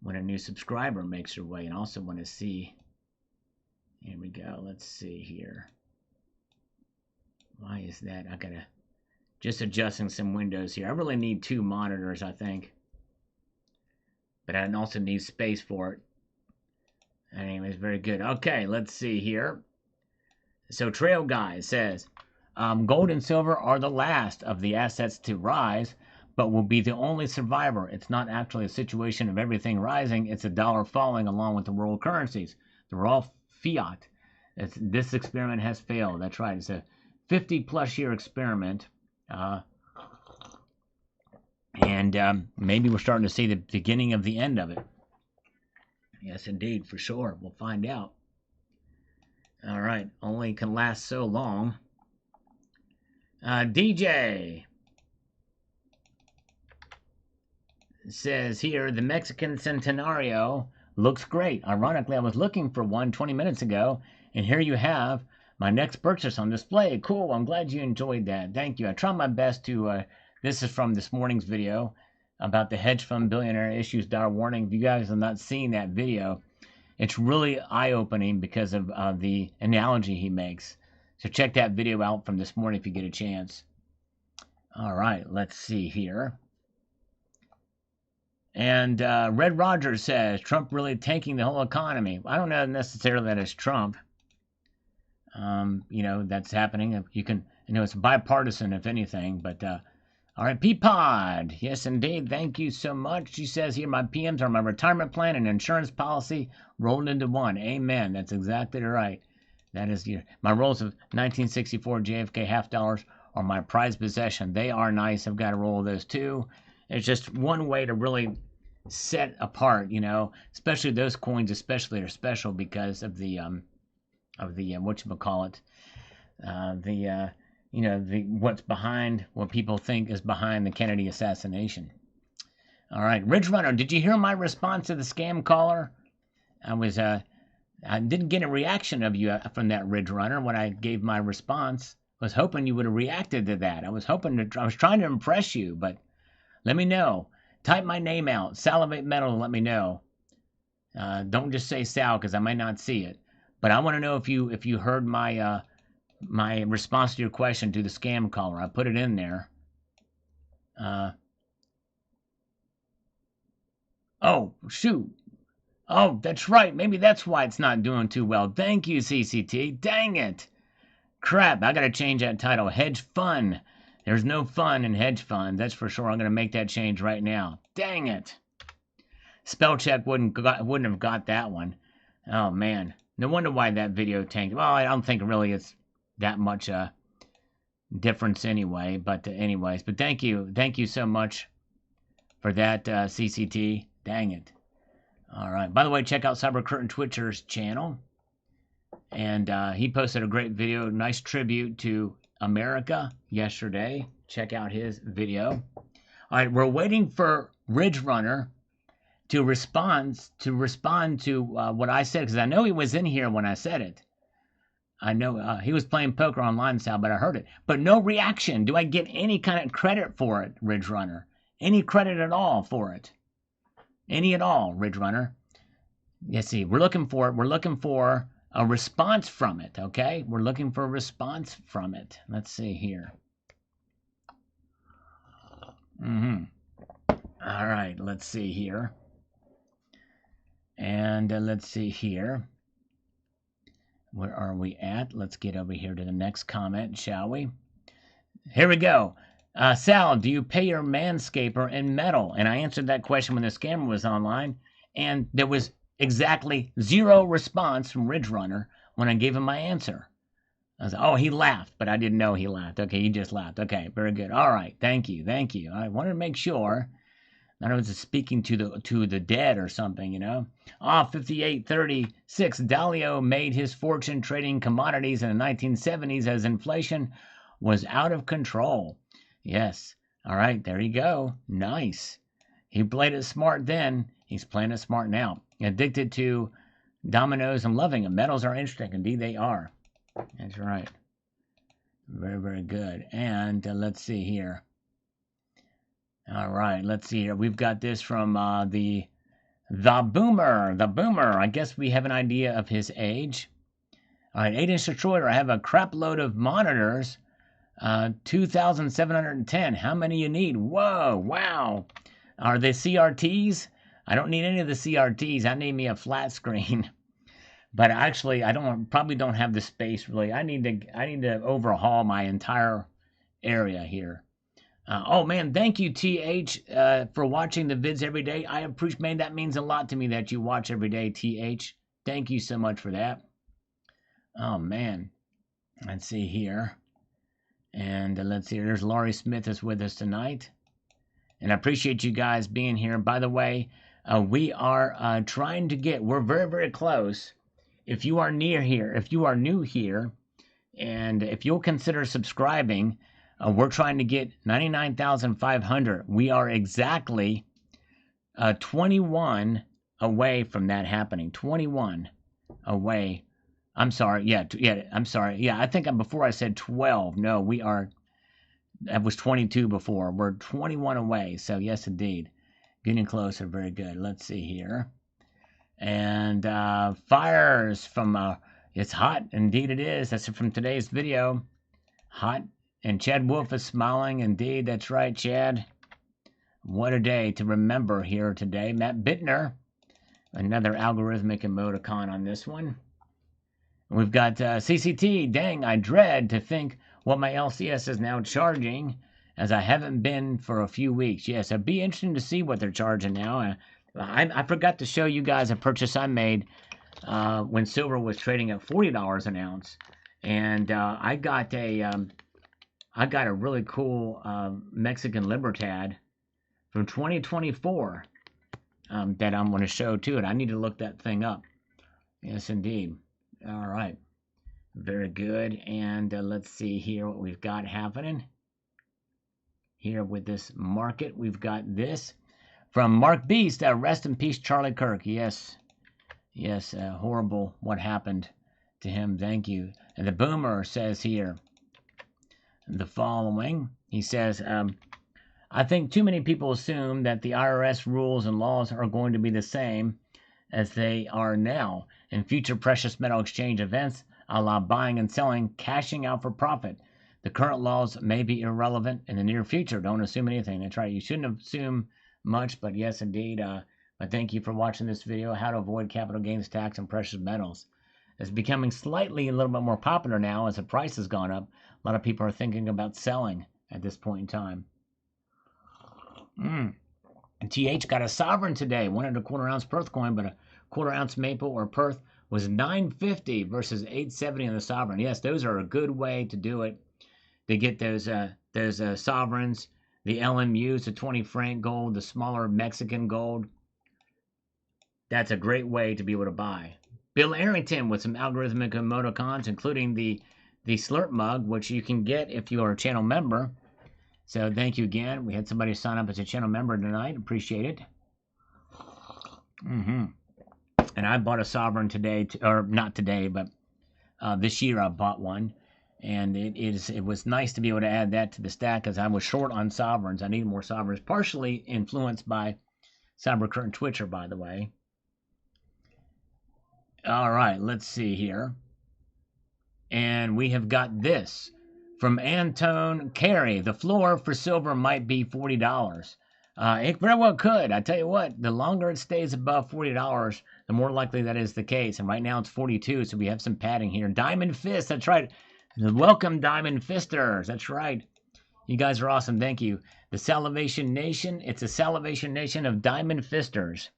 S1: when a new subscriber makes their way, and also want to see. Here we go. Let's see here. Why is that? I gotta just adjusting some windows here. I really need 2 monitors, I think. But I also need space for it. Anyways, very good. Okay, let's see here. So Trail Guy says, gold and silver are the last of the assets to rise, but will be the only survivor. It's not actually a situation of everything rising. It's a dollar falling along with the world currencies. They're all fiat. This experiment has failed. That's right. It's a 50-plus year experiment. And maybe we're starting to see the beginning of the end of it. Yes, indeed, for sure. We'll find out. All right. Only can last so long. DJ says here, the Mexican Centenario looks great. Ironically, I was looking for one 20 minutes ago, and here you have my next purchase on display. Cool. I'm glad you enjoyed that. Thank you. I tried my best to... this is from this morning's video about the hedge fund billionaire issues dire warning. If you guys have not seen that video, It's really eye-opening because of the analogy he makes. So check that video out from this morning if you get a chance. All right, let's see here. And Red Rogers says, Trump really tanking the whole economy. I don't know necessarily that it's Trump. That's happening. You can, it's bipartisan, if anything. But, all right, Peapod. Yes, indeed. Thank you so much. She says here, my PMs are my retirement plan and insurance policy rolled into one. Amen. That's exactly right. That is my rolls of 1964 JFK half dollars are my prized possession. They are nice. I've got a roll of those too. It's just one way to really set apart, especially those coins, especially are special because of the whatchamacallit, what's behind, what people think is behind the Kennedy assassination. All right, Ridge Runner, did you hear my response to the scam caller? I didn't get a reaction of you from that Ridge Runner when I gave my response. I was hoping you would have reacted to that. I was trying to impress you, but let me know. Type my name out, Salivate Metal, and let me know. Don't just say Sal because I might not see it. But I want to know if you heard my my response to your question to the scam caller. I put it in there. Oh, shoot. Oh, that's right. Maybe that's why it's not doing too well. Thank you, CCT. Dang it. Crap, I got to change that title. Hedge Fund. There's no fun in hedge funds. That's for sure. I'm going to make that change right now. Dang it. Spell check wouldn't have got that one. Oh, man. No wonder why that video tanked. Well, I don't think really it's that much difference anyway. But anyways, but thank you so much for that, CCT. Dang it. All right. By the way, check out Cyber Curtain Twitcher's channel, and he posted a great video, nice tribute to America yesterday. Check out his video. All right, we're waiting for Ridge Runner to respond to what I said, because I know he was in here when I said it. I know he was playing poker online, Sal, but I heard it. But no reaction. Do I get any kind of credit for it, Ridge Runner? Any credit at all for it? Any at all, Ridge Runner? Yes, see, we're looking for it. We're looking for a response from it, okay? We're looking for a response from it. Let's see here. All right, let's see here. And let's see here. Where are we at? Let's get over here to the next comment, shall we? Here we go. Sal, do you pay your manscaper in metal? And I answered that question when the scammer was online, and there was exactly zero response from Ridge Runner when I gave him my answer. I was like, oh, he laughed, but I didn't know he laughed. Okay, he just laughed. Okay, very good. All right, thank you. I wanted to make sure that I was speaking to the dead or something, 5836. Dalio made his fortune trading commodities in the 1970s as inflation was out of control. Yes. All right, there you go. Nice. He played it smart then. He's playing it smart now. Addicted to dominoes and loving them. Metals are interesting. Indeed, they are. That's right. Very, very good. And let's see here. All right, let's see here. We've got this from the Boomer. The Boomer. I guess we have an idea of his age. All right, 8-inch destroyer. I have a crap load of monitors. 2,710. How many you need? Whoa, wow. Are they CRTs? I don't need any of the CRTs. I need me a flat screen. But actually, probably don't have the space really. I need to overhaul my entire area here. Oh man, thank you TH for watching the vids every day. I appreciate that. Means a lot to me that you watch every day, TH. Thank you so much for that. Oh man, let's see here. And let's see, there's Laurie Smith is with us tonight. And I appreciate you guys being here. By the way, we are trying to we're very, very close. If you are new here, and if you'll consider subscribing, we're trying to get 99,500. We are exactly 21 away from that happening. 21 away. I'm sorry. Yeah, I'm sorry. Yeah, I think before I said 12. No, that was 22 before. We're 21 away. So, yes, indeed. Getting closer. Very good. Let's see here. And fires from, it's hot. Indeed it is. That's from today's video. Hot. And Chad Wolf is smiling. Indeed, that's right, Chad. What a day to remember here today. Matt Bittner, another algorithmic emoticon on this one. We've got CCT. Dang, I dread to think what my LCS is now charging, as I haven't been for a few weeks. Yes, it'd be interesting to see what they're charging now. I forgot to show you guys a purchase I made when silver was trading at $40 an ounce, and I got a really cool Mexican Libertad from 2024 that I'm going to show too, and I need to look that thing up. Yes, indeed. All right, very good. And let's see here what we've got happening here with this market. We've got this from Mark Beast. Rest in peace, Charlie Kirk. Yes, horrible what happened to him. Thank you. And the Boomer says here the following. He says, I think too many people assume that the IRS rules and laws are going to be the same as they are now in future precious metal exchange events, a la buying and selling, cashing out for profit. The current laws may be irrelevant in the near future. Don't assume anything. That's right. You shouldn't assume much, but yes, indeed. But thank you for watching this video, how to avoid capital gains tax on precious metals. It's becoming slightly a little bit more popular now as the price has gone up. A lot of people are thinking about selling at this point in time. TH got a sovereign today, 1.25 ounce Perth coin, but a 1/4 ounce maple or Perth was $9.50 versus $8.70 on the sovereign. Yes, those are a good way to do it. To get those sovereigns, the LMUs, the 20 franc gold, the smaller Mexican gold. That's a great way to be able to buy. Bill Arrington with some algorithmic emoticons, including the slurp mug, which you can get if you are a channel member. So thank you again. We had somebody sign up as a channel member tonight. Appreciate it. And I bought a sovereign today, or not today, but this year I bought one. And it was nice to be able to add that to the stack, as I was short on sovereigns. I needed more sovereigns, partially influenced by Cybercurrent Twitcher, by the way. All right, let's see here. And we have got this from Antone Carey. The floor for silver might be $40. It very well could. I tell you what, the longer it stays above $40, the more likely that is the case. And right now it's 42, so we have some padding here. Diamond Fist, that's right. Welcome, Diamond Fisters. That's right. You guys are awesome. Thank you. The Salivation Nation. It's a Salivation Nation of Diamond Fisters.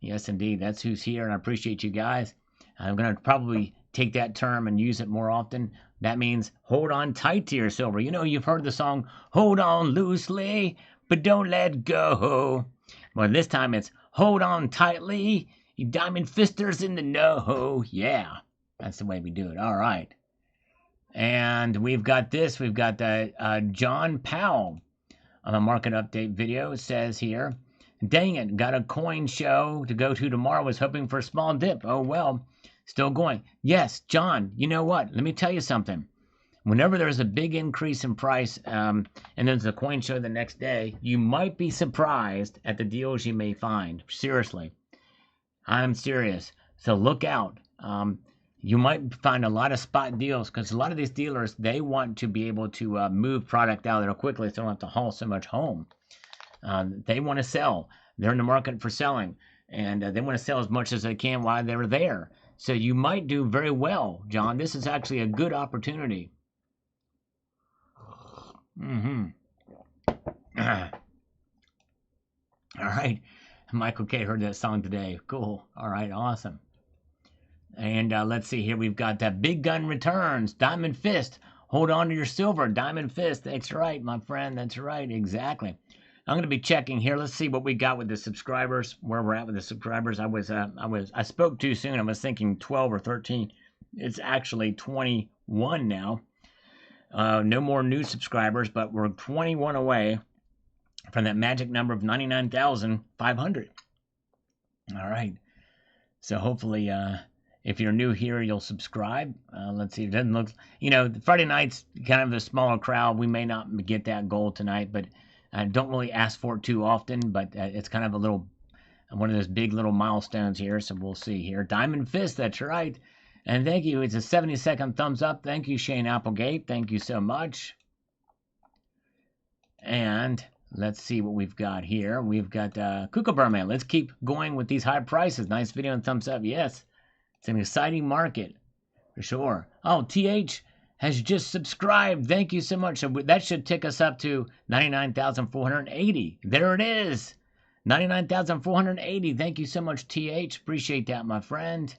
S1: Yes, indeed. That's who's here, and I appreciate you guys. I'm going to probably take that term and use it more often. That means hold on tight to your silver. You know, you've heard the song, hold on loosely, but don't let go. Well, this time it's hold on tightly, you Diamond Fisters in the know. Yeah, that's the way we do it. All right. And we've got this. We've got John Powell on the market update video. It says here, dang it, got a coin show to go to tomorrow. Was hoping for a small dip. Oh, well, still going. Yes, John, you know what? Let me tell you something. Whenever there's a big increase in price and there's a coin show the next day, you might be surprised at the deals you may find. Seriously. I'm serious. So look out. You might find a lot of spot deals, because a lot of these dealers, they want to be able to move product out there quickly so they don't have to haul so much home. They want to sell. They're in the market for selling, and they want to sell as much as they can while they're there. So you might do very well, John. This is actually a good opportunity. All right. Michael K. heard that song today. Cool. All right. Awesome. And let's see here. We've got that Big Gun Returns. Diamond Fist. Hold on to your silver. Diamond Fist. That's right, my friend. That's right. Exactly. I'm going to be checking here. Let's see what we got with the subscribers, where we're at with the subscribers. I spoke too soon. I was thinking 12 or 13. It's actually 21 now. No more new subscribers, but we're 21 away from that magic number of 99,500. All right. So hopefully, if you're new here, you'll subscribe. Let's see. It doesn't look, Friday night's kind of a smaller crowd. We may not get that goal tonight, but I don't really ask for it too often. But it's kind of a little one of those big little milestones here. So we'll see here. Diamond Fist, that's right. And thank you. It's a 70-second thumbs up. Thank you, Shane Applegate. Thank you so much. And let's see what we've got here. We've got Kookaburra Man. Let's keep going with these high prices. Nice video and thumbs up. Yes, it's an exciting market for sure. Oh, TH has just subscribed. Thank you so much. So that should tick us up to 99,480. There it is. 99,480. Thank you so much, TH. Appreciate that, my friend.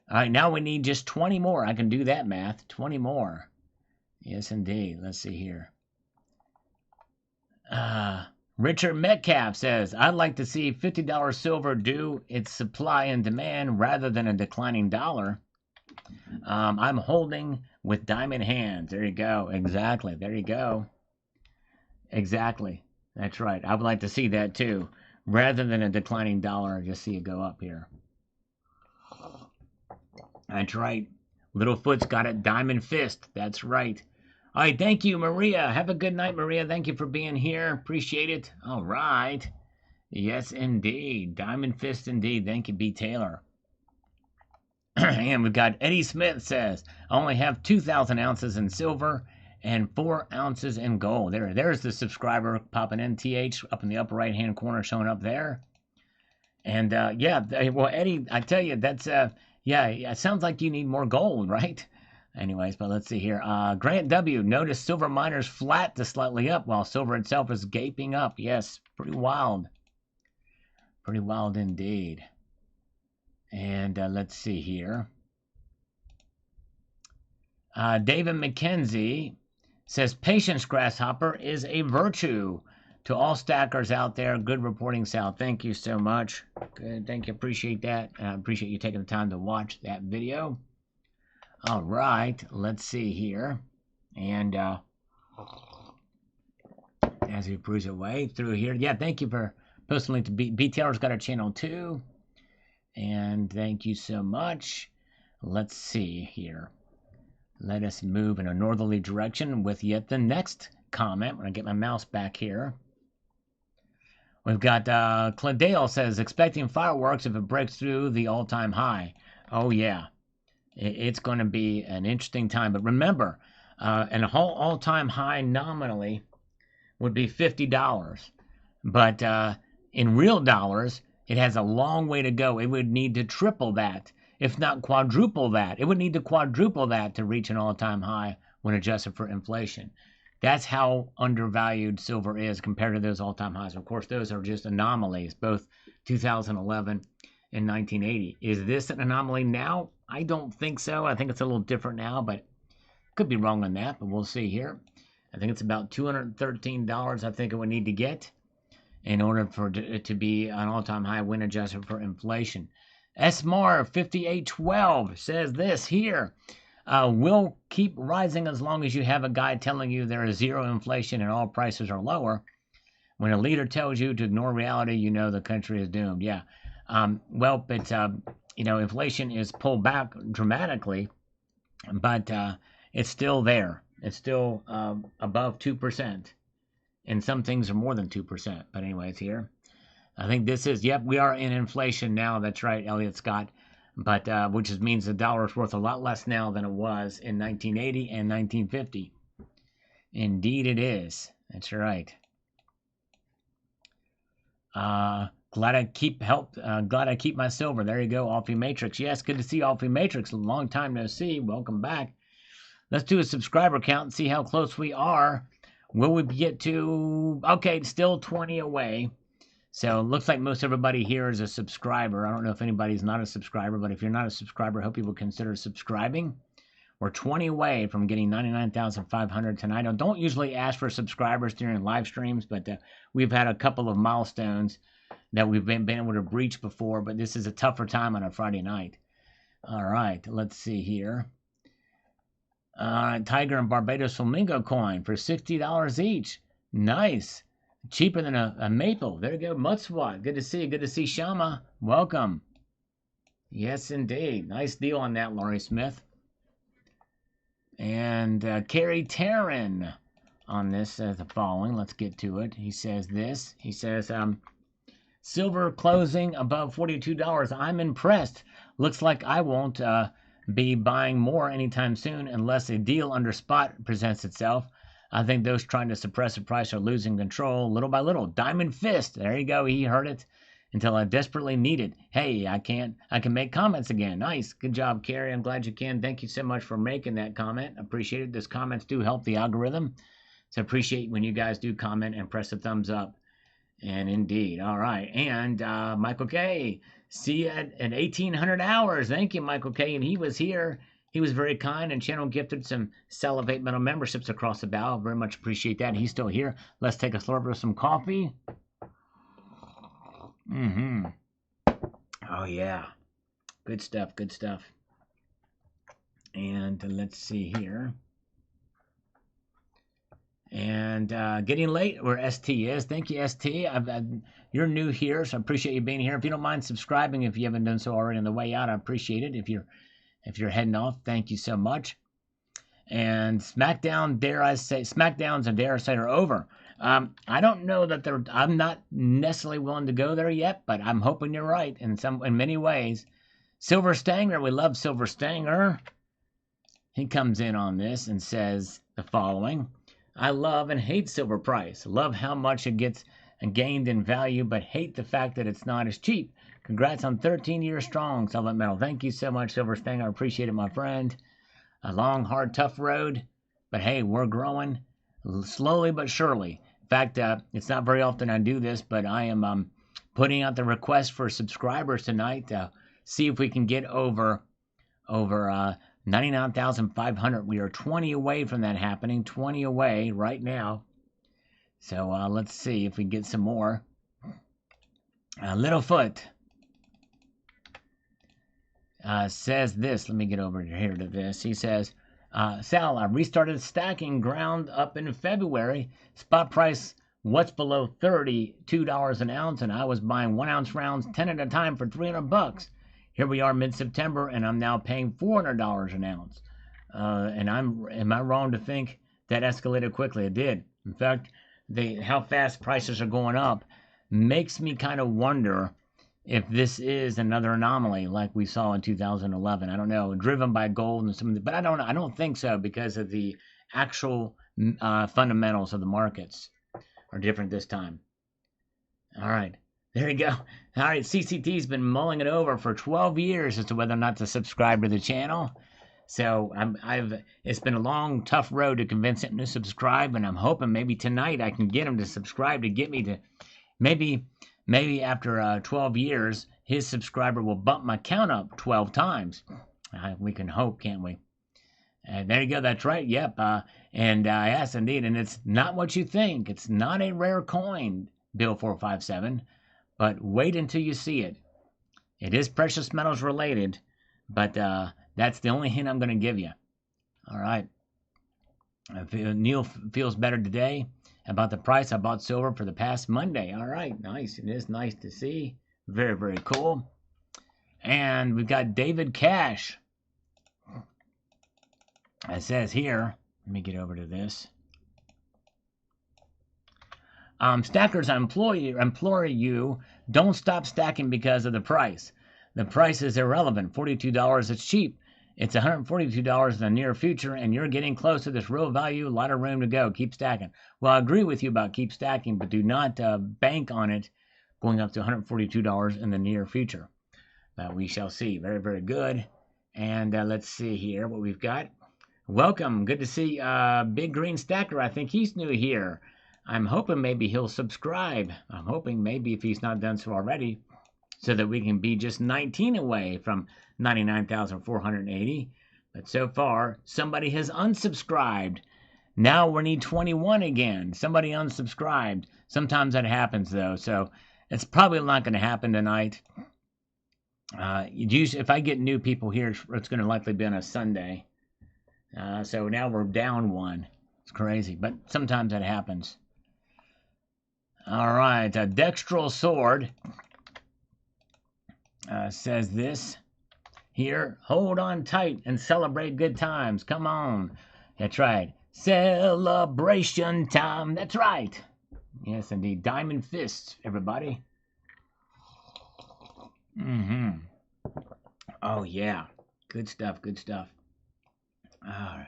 S1: All right, now we need just 20 more. I can do that math. 20 more. Yes, indeed. Let's see here. Richard Metcalf says, I'd like to see $50 silver do its supply and demand rather than a declining dollar. I'm holding with diamond hands. There you go. Exactly. There you go. Exactly. That's right. I would like to see that too. Rather than a declining dollar, just see it go up here. That's right. Littlefoot's got it. Diamond Fist. That's right. All right. Thank you, Maria. Have a good night, Maria. Thank you for being here. Appreciate it. All right. Yes, indeed. Diamond Fist, indeed. Thank you, B. Taylor. And we've got Eddie Smith says, I only have 2,000 ounces in silver and 4 ounces in gold. There's the subscriber popping in, TH, up in the upper right-hand corner showing up there. And, yeah, well, Eddie, I tell you, that's, yeah, it sounds like you need more gold, right? Anyways, but let's see here. Grant W. Notice silver miners flat to slightly up while silver itself is gaping up. Yes, pretty wild. Pretty wild indeed. And let's see here. David McKenzie says, patience, Grasshopper, is a virtue. To all stackers out there, good reporting, Sal. Thank you so much. Good, thank you. Appreciate that. I appreciate you taking the time to watch that video. All right, let's see here. And as we cruise away through here, yeah, thank you for posting a link to B. Taylor's got a channel too. And thank you so much. Let's see here. Let us move in a northerly direction with yet the next comment. I'm going to get my mouse back here. We've got Cladale says, expecting fireworks if it breaks through the all-time high. Oh, yeah. It's going to be an interesting time. But remember, an all-time high nominally would be $50. But in real dollars, it has a long way to go. It would need to triple that, if not quadruple that. It would need to quadruple that to reach an all-time high when adjusted for inflation. That's how undervalued silver is compared to those all-time highs. Of course, those are just anomalies, both 2011 and 1980. Is this an anomaly now? I don't think so. I think it's a little different now, but could be wrong on that, but we'll see here. I think it's about $213 I think it would need to get in order for it to be an all-time high when adjusted for inflation. SMAR 5812 says this here. Will keep rising as long as you have a guy telling you there is zero inflation and all prices are lower. When a leader tells you to ignore reality, you know the country is doomed. Yeah. Well, but, you know, inflation is pulled back dramatically, but it's still there. It's still above 2%. And some things are more than 2%. But anyways, here. I think this is, yep, we are in inflation now. That's right, Elliot Scott. But which means the dollar is worth a lot less now than it was in 1980 and 1950. Indeed it is. That's right. Glad I keep my silver. There you go, Alfie Matrix. Yes, good to see Alfie Matrix. A long time no see. Welcome back. Let's do a subscriber count and see how close we are. Will we get to, okay, still 20 away. So it looks like most everybody here is a subscriber. I don't know if anybody's not a subscriber, but if you're not a subscriber, I hope you will consider subscribing. We're 20 away from getting 99,500 tonight. I don't usually ask for subscribers during live streams, but we've had a couple of milestones that we've been able to breach before, but this is a tougher time on a Friday night. All right, let's see here. Tiger and Barbados Flamingo coin for $60 each. Nice. Cheaper than a maple. There you go, Mutswat. Good to see you. Good to see Shama. Welcome. Yes, indeed. Nice deal on that, Laurie Smith. And Kerry Taryn on this says the following. Let's get to it. He says this. He says, Silver closing above $42. I'm impressed. Looks like I won't be buying more anytime soon unless a deal under spot presents itself. I think those trying to suppress the price are losing control little by little. Diamond fist. There you go. He heard it until I desperately need it. Hey, I can make comments again. Nice. Good job, Carrie. I'm glad you can. Thank you so much for making that comment. Appreciate it. Those comments do help the algorithm. So appreciate when you guys do comment and press the thumbs up. And indeed. All right. And Michael K. See you at 1,800 hours. Thank you, Michael K. And he was here. He was very kind and channel gifted some Salivate Metal memberships across the bow. Very much appreciate that. He's still here. Let's take a slurp of some coffee. Oh, yeah. Good stuff. Good stuff. And let's see here. And getting late where ST is. Thank you, ST. You're new here, so I appreciate you being here. If you don't mind subscribing, if you haven't done so already on the way out, I appreciate it. If you're heading off, thank you so much. And SmackDowns and dare I say are over. I don't know that I'm not necessarily willing to go there yet, but I'm hoping you're right in many ways. Silver Stanger, we love Silver Stanger. He comes in on this and says the following. I love and hate silver price. Love how much it gets gained in value, but hate the fact that it's not as cheap. Congrats on 13 years strong, Silver Metal. Thank you so much, Silver Stanger. I appreciate it, my friend. A long, hard, tough road, but hey, we're growing slowly but surely. In fact, it's not very often I do this, but I am putting out the request for subscribers tonight to see if we can get over 99,500. We are 20 away from that happening. 20 away right now. So let's see if we get some more. Littlefoot says this. Let me get over here to this. He says, Sal, I restarted stacking ground up in February. Spot price, what's below $32 an ounce, and I was buying 1 ounce rounds 10 at a time for $300. Here we are mid-September, and I'm now paying $400 an ounce. And am I wrong to think that escalated quickly? It did. In fact, how fast prices are going up makes me kind of wonder if this is another anomaly like we saw in 2011. I don't know, driven by gold and something, but I don't think so because of the actual fundamentals of the markets are different this time. All right. There you go. All right, CCT's been mulling it over for 12 years as to whether or not to subscribe to the channel. So it's been a long, tough road to convince him to subscribe, and I'm hoping maybe tonight I can get him to subscribe to get me to maybe after 12 years, his subscriber will bump my count up 12 times. We can hope, can't we? There you go. That's right. Yep. Yes, indeed. And it's not what you think. It's not a rare coin, Bill 457. But wait until you see it. It is precious metals related, but that's the only hint I'm going to give you. All right. Neil feels better today about the price. I bought silver for the past Monday. All right. Nice. It is nice to see. Very, very cool. And we've got David Cash. It says here, let me get over to this. Stackers, I implore you, don't stop stacking because of the price. The price is irrelevant. $42 is cheap. It's $142 in the near future, and you're getting close to this real value. A lot of room to go. Keep stacking. Well, I agree with you about keep stacking, but do not bank on it going up to $142 in the near future. We shall see. Very, very good. And let's see here what we've got. Welcome. Good to see Big Green Stacker. I think he's new here. I'm hoping maybe he'll subscribe. I'm hoping maybe if he's not done so already, so that we can be just 19 away from 99,480. But so far, somebody has unsubscribed. Now we need 21 again. Somebody unsubscribed. Sometimes that happens, though, so it's probably not going to happen tonight. If I get new people here, it's going to likely be on a Sunday. So now we're down one. It's crazy, but sometimes that happens. All right, a Dextral Sword says this here. Hold on tight and celebrate good times. Come on. That's right. Celebration time. That's right. Yes, indeed. Diamond fists, everybody. Mm-hmm. Oh, yeah. Good stuff. Good stuff. All right.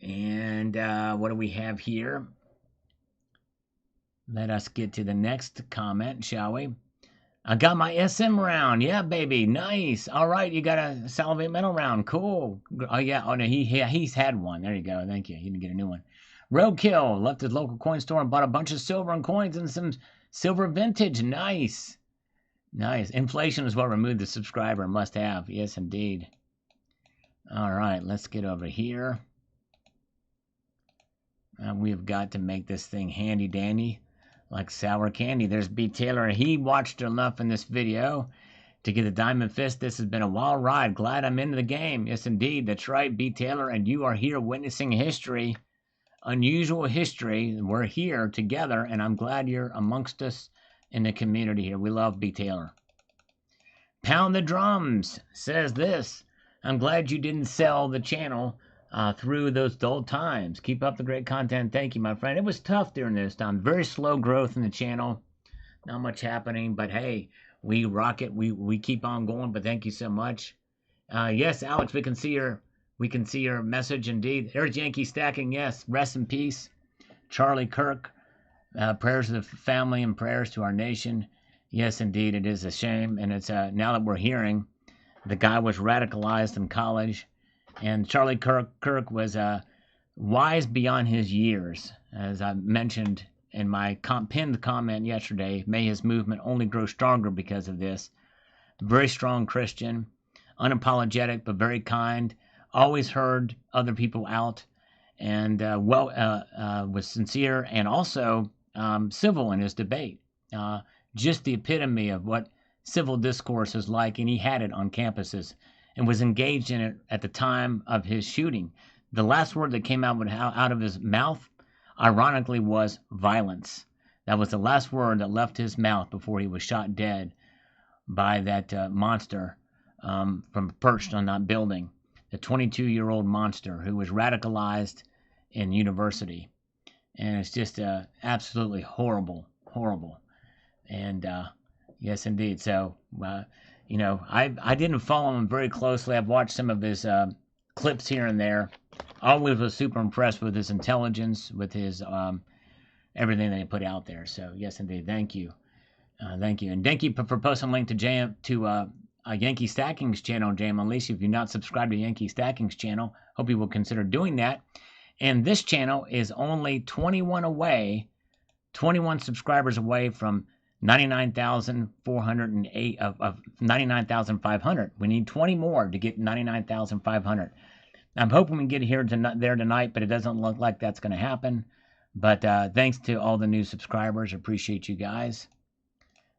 S1: And what do we have here? Let us get to the next comment, shall we? I got my SM round. Yeah, baby. Nice. All right, you got a salivate metal round. Cool. Oh yeah. Oh no, he's had one. There you go. Thank you. He didn't get a new one. Roadkill left his local coin store and bought a bunch of silver and coins and some silver vintage. Nice. Nice. Inflation is what removed the subscriber. Must have. Yes, indeed. All right, let's get over here. We've got to make this thing handy dandy like sour candy. There's B. Taylor. He watched enough in this video to get a diamond fist. This has been a wild ride. Glad I'm into the game. Yes, indeed. That's right, B. Taylor. And you are here witnessing history, unusual history. We're here together, and I'm glad you're amongst us in the community here. We love B. Taylor. Pound the Drums says this. I'm glad you didn't sell the channel through those dull times. Keep up the great content. Thank you, my friend. It was tough during this time. Very slow growth in the channel. Not much happening, but hey, we rock it. We keep on going. But thank you so much. Yes, Alex, we can see your message. Indeed, there's Yankee Stacking. Yes, rest in peace, Charlie Kirk. Prayers to the family and prayers to our nation. Yes, indeed, it is a shame, and it's now that we're hearing the guy was radicalized in college. And Charlie Kirk was wise beyond his years. As I mentioned in my pinned comment yesterday, may his movement only grow stronger because of this. Very strong Christian, unapologetic but very kind, always heard other people out, and was sincere and also civil in his debate. Just the epitome of what civil discourse is like, and he had it on campuses and was engaged in it at the time of his shooting. The last word that came out of his mouth, ironically, was violence. That was the last word that left his mouth before he was shot dead by that monster from perched on that building. The 22-year-old monster who was radicalized in university. And it's just absolutely horrible, horrible. And yes, indeed. So, I didn't follow him very closely. I've watched some of his clips here and there. Always was super impressed with his intelligence, with his everything that he put out there. So, yes, indeed. Thank you. Thank you. And thank you for posting a link to Yankee Stacking's channel, JM Unleashed. If you're not subscribed to Yankee Stacking's channel, hope you will consider doing that. And this channel is only 21 subscribers away from 99,408 of 99,500. We need 20 more to get 99,500. I'm hoping we can get here there tonight, but it doesn't look like that's going to happen. But thanks to all the new subscribers. Appreciate you guys.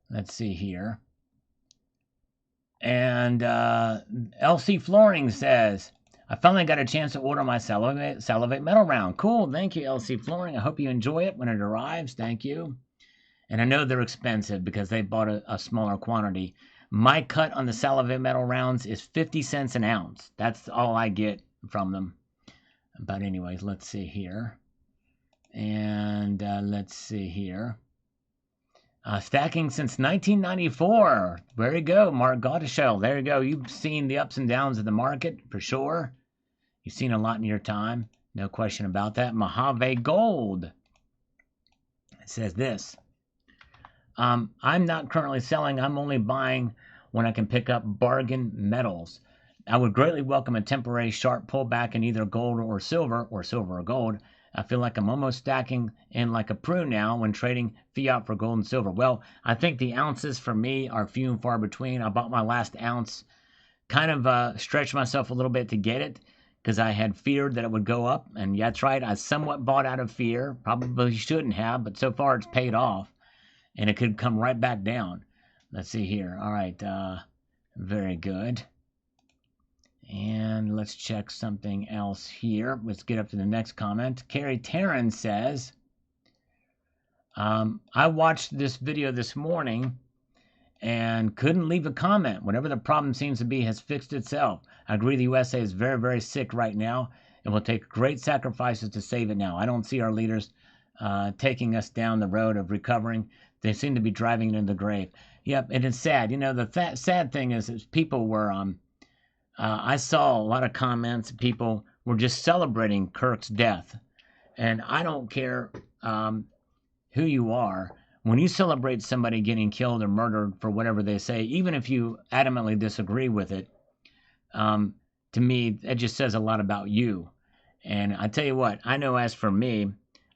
S1: Let's see here. And LC Flooring says, I finally got a chance to order my Salivate Metal round. Cool. Thank you, LC Flooring. I hope you enjoy it when it arrives. Thank you. And I know they're expensive because they bought a smaller quantity. My cut on the Salivate Metal rounds is 50 cents an ounce. That's all I get from them. But anyways, let's see here. And let's see here. Stacking since 1994. There you go, Mark Gotteshell. There you go. You've seen the ups and downs of the market for sure. You've seen a lot in your time. No question about that. Mojave Gold. It says this. I'm not currently selling. I'm only buying when I can pick up bargain metals. I would greatly welcome a temporary sharp pullback in either gold or silver or gold. I feel like I'm almost stacking in like a prune now when trading fiat for gold and silver. Well, I think the ounces for me are few and far between. I bought my last ounce, kind of stretched myself a little bit to get it because I had feared that it would go up. And yeah, that's right. I somewhat bought out of fear. Probably shouldn't have, but so far it's paid off. And it could come right back down. Let's see here. All right. Very good. And let's check something else here. Let's get up to the next comment. Carrie Taryn says, I watched this video this morning and couldn't leave a comment. Whatever the problem seems to be has fixed itself. I agree the USA is very, very sick right now. It will take great sacrifices to save it now. I don't see our leaders taking us down the road of recovering. They seem to be driving it into the grave. Yep, and it's sad. You know, the sad thing is people were I saw a lot of comments. People were just celebrating Kirk's death, and I don't care who you are. When you celebrate somebody getting killed or murdered for whatever they say, even if you adamantly disagree with it, um, to me, it just says a lot about you. And I tell you what, I know as for me,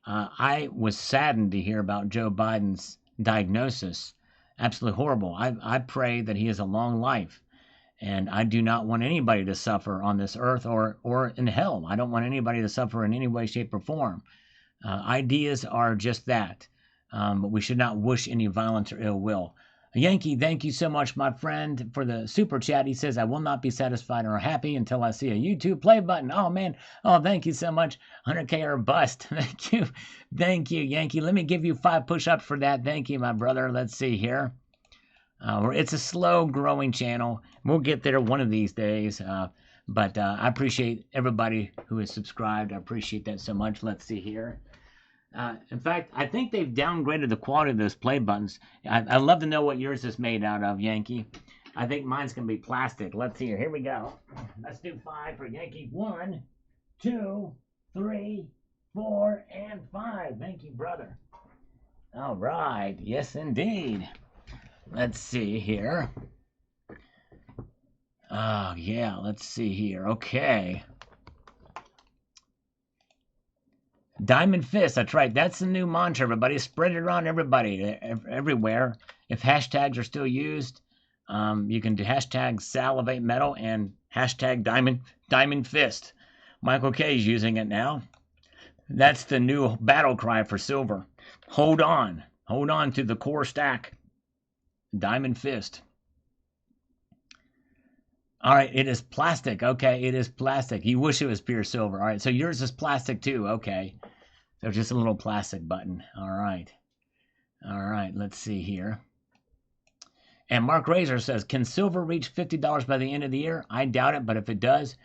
S1: I was saddened to hear about Joe Biden's diagnosis. Absolutely horrible. I pray that he has a long life. And I do not want anybody to suffer on this earth or in hell. I don't want anybody to suffer in any way, shape, or form. Ideas are just that. But we should not wish any violence or ill will. Yankee, thank you so much, my friend, for the super chat. He says, I will not be satisfied or happy until I see a YouTube play button. Oh, man. Oh, thank you so much. 100K or bust. Thank you. Thank you, Yankee. Let me give you 5 push-ups for that. Thank you, my brother. Let's see here. It's a slow-growing channel. We'll get there one of these days. But I appreciate everybody who has subscribed. I appreciate that so much. Let's see here. In fact, I think they've downgraded the quality of those play buttons. I'd love to know what yours is made out of, Yankee. I think mine's going to be plastic. Let's see here. Here we go. Let's do 5 for Yankee. 1, 2, 3, 4, and 5. Thank you, brother. All right. Yes, indeed. Let's see here. Oh, yeah. Let's see here. Okay. Diamond Fist, that's right. That's the new mantra, everybody. Spread it around everybody, everywhere. If hashtags are still used, you can do hashtag salivate metal and hashtag diamond fist. Michael K is using it now. That's the new battle cry for silver. Hold on. Hold on to the core stack. Diamond Fist. All right, it is plastic. Okay, it is plastic. You wish it was pure silver. All right, so yours is plastic too. Okay, so just a little plastic button. All right. All right, let's see here. And Mark Razor says, can silver reach $50 by the end of the year? I doubt it, but if it does,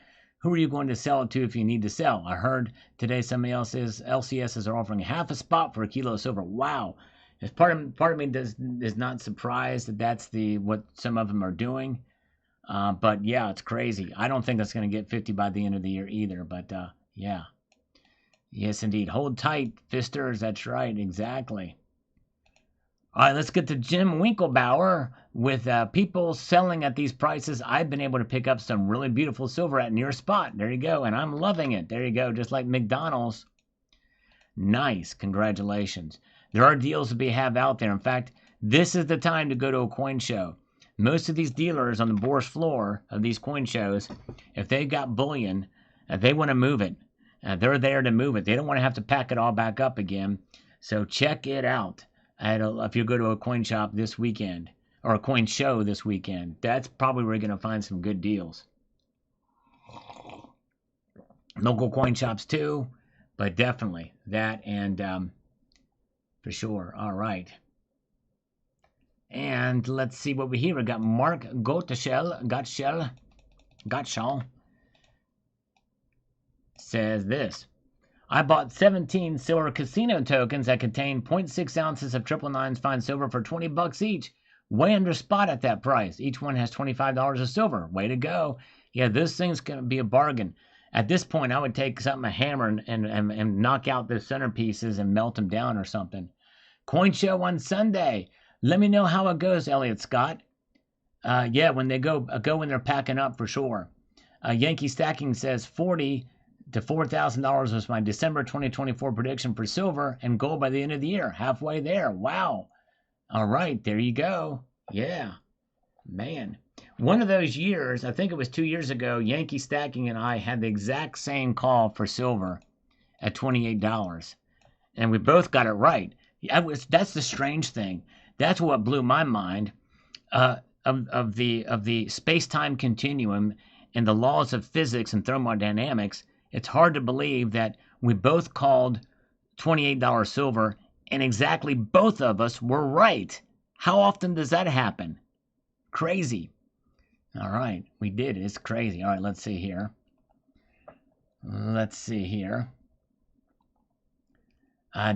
S1: who are you going to sell it to if you need to sell? I heard today somebody else's LCSs are offering half a spot for a kilo of silver. Wow. Part of me is not surprised that that's what some of them are doing. But yeah, it's crazy. I don't think that's going to get 50 by the end of the year either. But yeah. Yes, indeed. Hold tight, fisters. That's right. Exactly. All right, let's get to Jim Winklebauer. With people selling at these prices, I've been able to pick up some really beautiful silver at near spot. There you go. And I'm loving it. There you go. Just like McDonald's. Nice. Congratulations. There are deals to be have out there. In fact, this is the time to go to a coin show. Most of these dealers on the Bourse floor of these coin shows, if they've got bullion, they want to move it. They're there to move it. They don't want to have to pack it all back up again. So check it out. If you go to a coin shop this weekend, or a coin show this weekend, that's probably where you're going to find some good deals. Local coin shops too, but definitely that and for sure. All right. And let's see what we hear. We got Mark Gottschall says this. I bought 17 silver casino tokens that contain 0.6 ounces of 999's fine silver for $20 each. Way under spot at that price. Each one has $25 of silver. Way to go. Yeah, this thing's going to be a bargain. At this point, I would take a hammer and knock out the centerpieces and melt them down or something. Coin show on Sunday. Let me know how it goes, Elliot Scott. Yeah, when they go when they're packing up for sure. Yankee Stacking says $40,000 to $4,000 was my December 2024 prediction for silver and gold by the end of the year. Halfway there. Wow. All right, there you go. Yeah, man. One of those years, I think it was 2 years ago, Yankee Stacking and I had the exact same call for silver at $28, and we both got it right. That's the strange thing. That's what blew my mind of the space-time continuum and the laws of physics and thermodynamics. It's hard to believe that we both called $28 silver and exactly both of us were right. How often does that happen? Crazy. All right, we did it. It's crazy. All right, let's see here.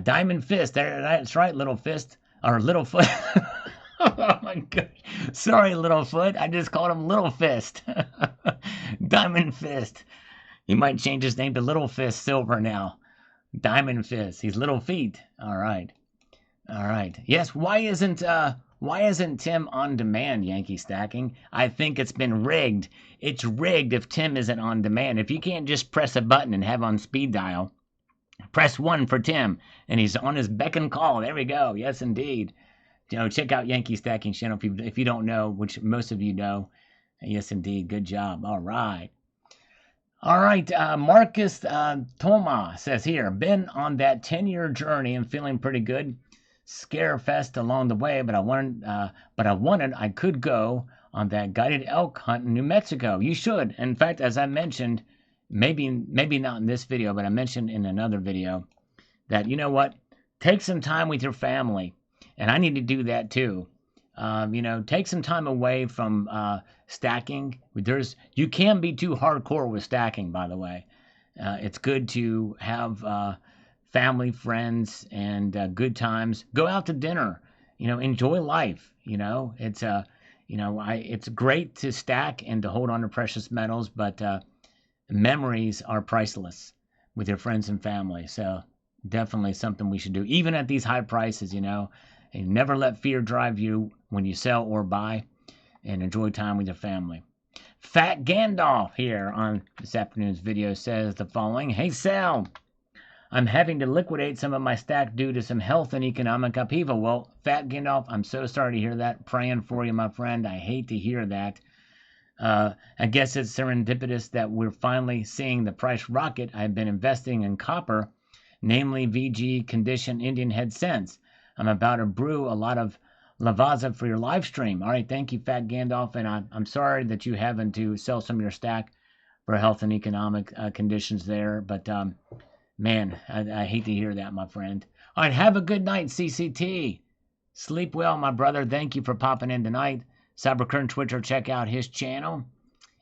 S1: Diamond Fist. That's right, little fist. Or little foot. Oh my gosh. Sorry, Littlefoot. I just called him Little Fist. Diamond Fist. He might change his name to Little Fist Silver now. Diamond Fist. He's Little Feet. All right. All right. Yes, why isn't Tim on demand, Yankee Stacking? I think it's been rigged. It's rigged if Tim isn't on demand. If you can't just press a button and have on speed dial, press 1 for Tim, and he's on his beck and call. There we go. Yes, indeed. Check out Yankee Stacking channel if you don't know, which most of you know. Yes, indeed. Good job. All right. All right. Marcus Toma says here, been on that 10-year journey and feeling pretty good. Scare fest along the way, but I could go on that guided elk hunt in New Mexico. You should. In fact, as I mentioned, maybe not in this video, but I mentioned in another video that, you know what, take some time with your family, and I need to do that too. Take some time away from stacking. You can be too hardcore with stacking, by the way. It's good to have family, friends, and good times. Go out to dinner. Enjoy life. It's great to stack and to hold on to precious metals, but memories are priceless with your friends and family. So definitely something we should do, even at these high prices. And never let fear drive you when you sell or buy, and enjoy time with your family. Fat Gandalf here on this afternoon's video says the following. Hey, Sal. I'm having to liquidate some of my stack due to some health and economic upheaval. Well, Fat Gandalf, I'm so sorry to hear that. Praying for you, my friend. I hate to hear that. I guess it's serendipitous that we're finally seeing the price rocket. I've been investing in copper, namely VG condition Indian head cents. I'm about to brew a lot of Lavazza for your live stream. All right, thank you, Fat Gandalf, and I'm sorry that you're having to sell some of your stack for health and economic conditions there, but man, I hate to hear that, my friend. All right, have a good night, CCT. Sleep well, my brother. Thank you for popping in tonight. Cyberkern Twitter, check out his channel.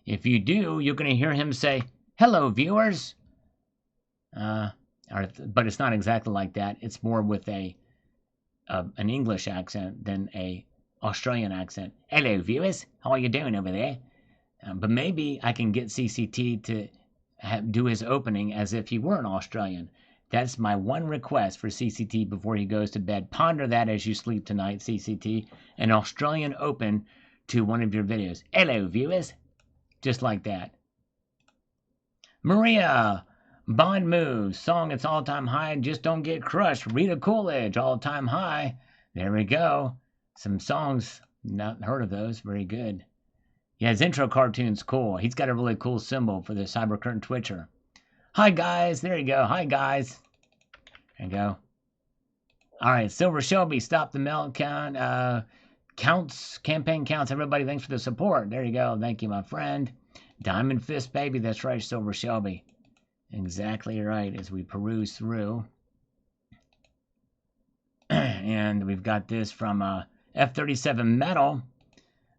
S1: If you do, you're going to hear him say, hello, viewers. But it's not exactly like that. It's more with an English accent than a Australian accent. Hello, viewers. How are you doing over there? But maybe I can get CCT to do his opening as if he were an Australian. That's my one request for CCT before he goes to bed. Ponder that as you sleep tonight, CCT. An Australian open to one of your videos. Hello, viewers. Just like that. Maria, Bond Moves, song It's All Time High, Just Don't Get Crushed. Rita Coolidge, All Time High. There we go. Some songs, not heard of those. Very good. Yeah, his intro cartoon's cool. He's got a really cool symbol for the Cyberkern Twitcher. Hi, guys. There you go. Hi, guys. There you go. All right, Silver Shelby, Stop the Melt Count. Campaign counts. Everybody, thanks for the support. There you go. Thank you, my friend. Diamond Fist, baby. That's right, Silver Shelby. Exactly right, as we peruse through. And we've got this from F-37 Metal.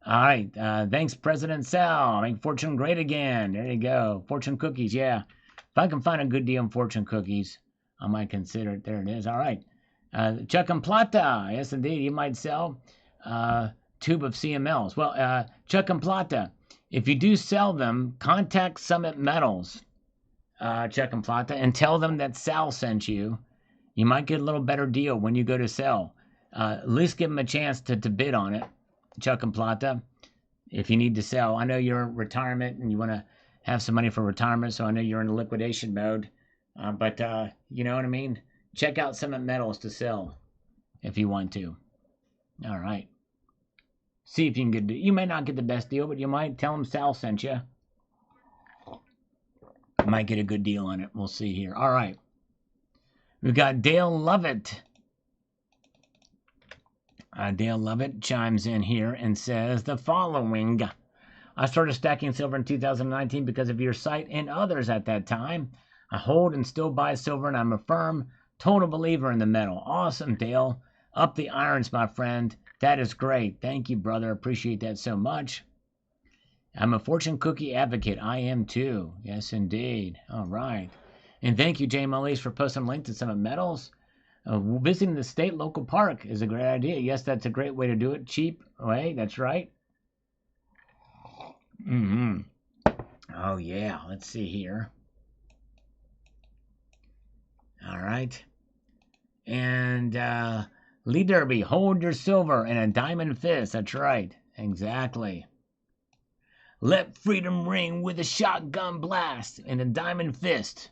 S1: All right, thanks, President Sal. Make fortune great again. There you go. Fortune cookies, yeah. If I can find a good deal on fortune cookies, I might consider it. There it is. All right. Chuck and Plata. Yes, indeed. You might sell tube of CMLs. Well, Chuck and Plata, if you do sell them, contact Summit Metals, Chuck and Plata, and tell them that Sal sent you. You might get a little better deal when you go to sell. At least give them a chance to bid on it, Chuck and Plata, if you need to sell. I know you're in retirement and you want to have some money for retirement, so I know you're in liquidation mode. But you know what I mean? Check out Summit Metals to sell if you want to. All right. See if you can get it. You may not get the best deal, but you might tell them Sal sent you. Might get a good deal on it. We'll see here. All right. We've got Dale Lovett. Dale Lovett chimes in here and says the following. I started stacking silver in 2019 because of your site and others at that time. I hold and still buy silver, and I'm a firm, total believer in the metal. Awesome, Dale. Up the irons, my friend. That is great. Thank you, brother. Appreciate that so much. I'm a fortune cookie advocate. I am too. Yes, indeed. All right. And thank you, Jay Mullies, for posting a link to Summit Metals. Visiting the state local park is a great idea. Yes, that's a great way to do it. Cheap way. That's right. Mm-hmm. Oh, yeah. Let's see here. All right. And Lee Derby, hold your silver in a diamond fist. That's right. Exactly. Let freedom ring with a shotgun blast in a diamond fist.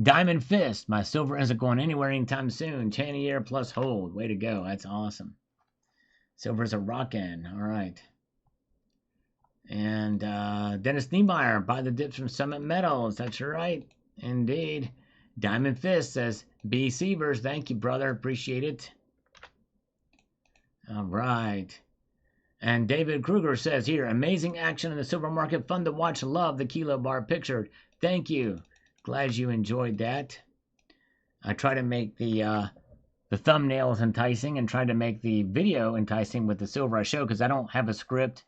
S1: Diamond fist. My silver isn't going anywhere anytime soon. 10 a year plus hold. Way to go. That's awesome. Silver's a rockin'. All right. And Dennis Niemeyer, buy the dips from Summit Metals. That's right. Indeed. Diamond Fist says, B. Sievers, thank you, brother. Appreciate it. All right. And David Kruger says here, amazing action in the silver market. Fun to watch. Love the kilo bar pictured. Thank you. Glad you enjoyed that. I try to make the thumbnails enticing and try to make the video enticing with the silver I show because I don't have a script.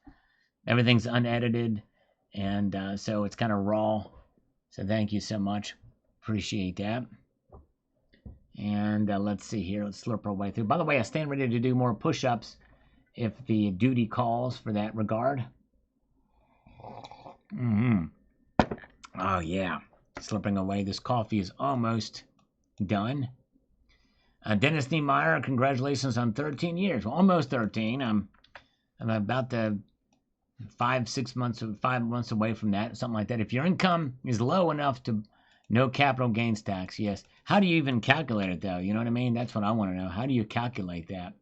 S1: Everything's unedited. And so it's kind of raw. So thank you so much. Appreciate that. And let's see here. Let's slurp our way through. By the way, I stand ready to do more push-ups if the duty calls for that regard. Oh, yeah. Slipping away. This coffee is almost done. Dennis Niemeyer, congratulations on 13 years. Well, almost 13. I'm about the 5 months away from that, something like that. If your income is low enough to no capital gains tax, yes. How do you even calculate it, though? You know what I mean? That's what I want to know. How do you calculate that?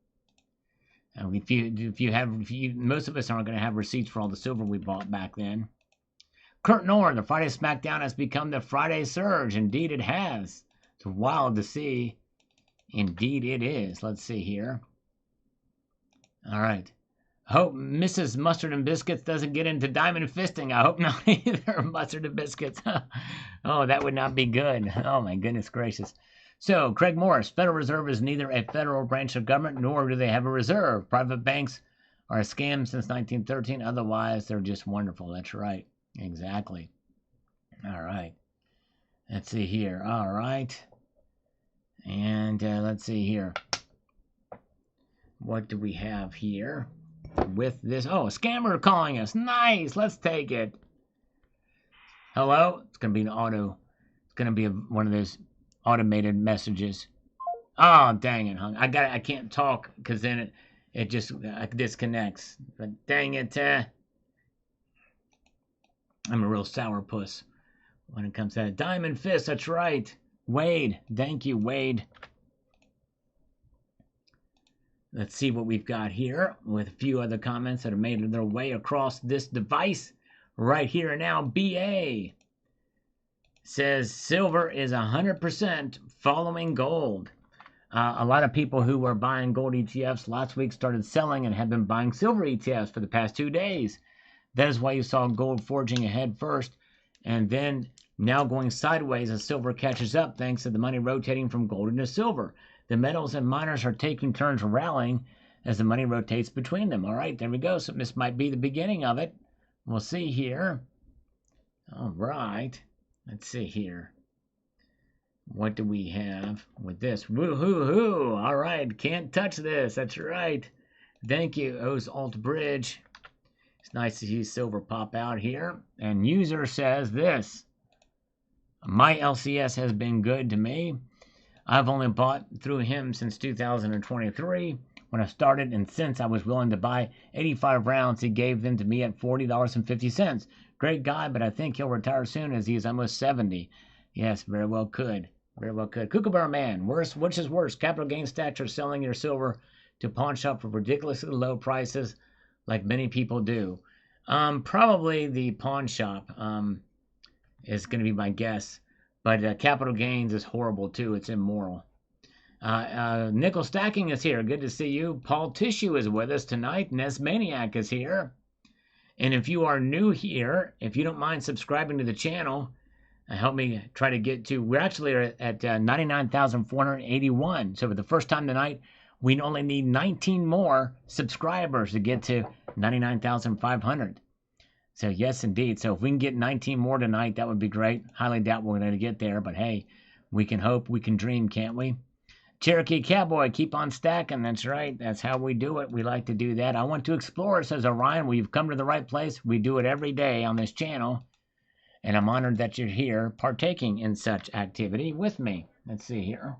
S1: Most of us aren't going to have receipts for all the silver we bought back then. Kurt Nor, the Friday SmackDown has become the Friday Surge. Indeed, it has. It's wild to see. Indeed, it is. Let's see here. All right. Hope Mrs. Mustard and Biscuits doesn't get into diamond fisting. I hope not either. Mustard and Biscuits. Oh, that would not be good. Oh, my goodness gracious. So, Craig Morris, Federal Reserve is neither a federal branch of government nor do they have a reserve. Private banks are a scam since 1913. Otherwise, they're just wonderful. That's right. Exactly. All right. Let's see here. All right. And let's see here. What do we have here? With this, oh, a scammer calling us. Nice, let's take it. Hello. It's gonna be one of those automated messages. Oh, dang it, hung. I can't talk because then it just disconnects. But dang it, I'm a real sourpuss when it comes to that. Diamond Fist. That's right, Wade. Thank you, Wade. Let's see what we've got here with a few other comments that have made their way across this device right here and now. BA says silver is 100% following gold. A lot of people who were buying gold ETFs last week started selling and have been buying silver ETFs for the past 2 days. That is why you saw gold forging ahead first and then now going sideways as silver catches up thanks to the money rotating from gold into silver. The metals and miners are taking turns rallying as the money rotates between them. All right, there we go. So this might be the beginning of it. We'll see here. All right. Let's see here. What do we have with this? Woo-hoo-hoo. All right, can't touch this. That's right. Thank you, O's Alt Bridge. It's nice to see silver pop out here. And user says this. My LCS has been good to me. I've only bought through him since 2023 when I started, and since I was willing to buy 85 rounds, he gave them to me at $40.50. Great guy, but I think he'll retire soon as he is almost 70. Yes, very well could. Very well could. Kookaburra Man, which is worse, capital gains tax or selling your silver to pawn shop for ridiculously low prices like many people do? Probably the pawn shop is going to be my guess. But capital gains is horrible, too. It's immoral. Nickel Stacking is here. Good to see you. Paul Tissue is with us tonight. Nesmaniac is here. And if you are new here, if you don't mind subscribing to the channel, help me try to get to... We're actually at 99,481. So for the first time tonight, we only need 19 more subscribers to get to 99,500. So, yes, indeed. So, if we can get 19 more tonight, that would be great. Highly doubt we're going to get there. But, hey, We can hope, we can dream, can't we? Cherokee Cowboy, keep on stacking. That's right. That's how we do it. We like to do that. I want to explore, says Orion. Well, you've come to the right place. We do it every day on this channel. And I'm honored that you're here partaking in such activity with me. Let's see here.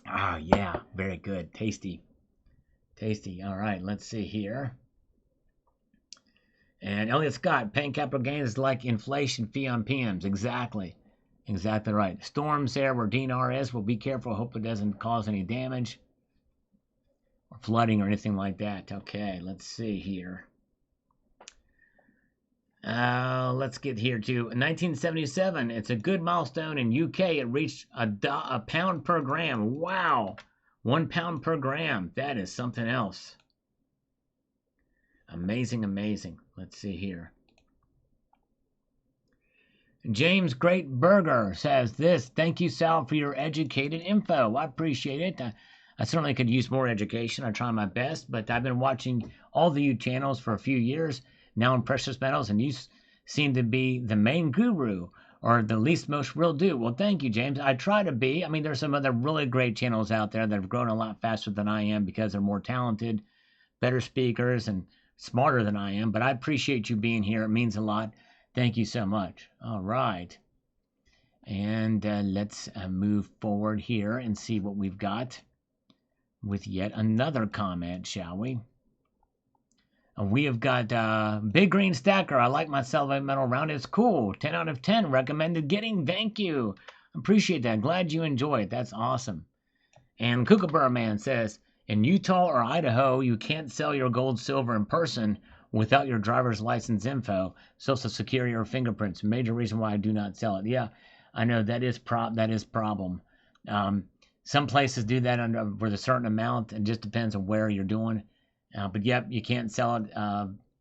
S1: Ah, yeah. Very good. Tasty. Tasty. All right. Let's see here. And Elliot Scott, paying capital gains is like inflation fee on PMs. Exactly. Exactly right. Storms there where Dean R is. Well, be careful. Hope it doesn't cause any damage or flooding or anything like that. Okay, let's see here. Let's get here to 1977. It's a good milestone in UK. It reached a pound per gram. Wow. 1 pound per gram. That is something else. Amazing, amazing. Let's see here. James Great Burger says this. Thank you, Sal, for your educated info. I appreciate it. I certainly could use more education. I try my best, but I've been watching all the U channels for a few years now in precious metals, and you seem to be the main guru or the least most real do. Well, thank you, James. I try to be. I mean, there's some other really great channels out there that have grown a lot faster than I am because they're more talented, better speakers, and smarter than I am. But I appreciate you being here. It means a lot. Thank you so much. All right. And let's move forward here and see what we've got with yet another comment, shall we? We have got Big Green Stacker. I like my Salvate Metal round. It's cool. 10 out of 10. Recommended getting. Thank you. Appreciate that. Glad you enjoy it. That's awesome. And Kookaburra Man says, in Utah or Idaho, you can't sell your gold, silver in person without your driver's license info, social security, or fingerprints. Major reason why I do not sell it. Yeah, I know that is problem. Some places do that with a certain amount. It just depends on where you're doing. But yep, you can't sell it.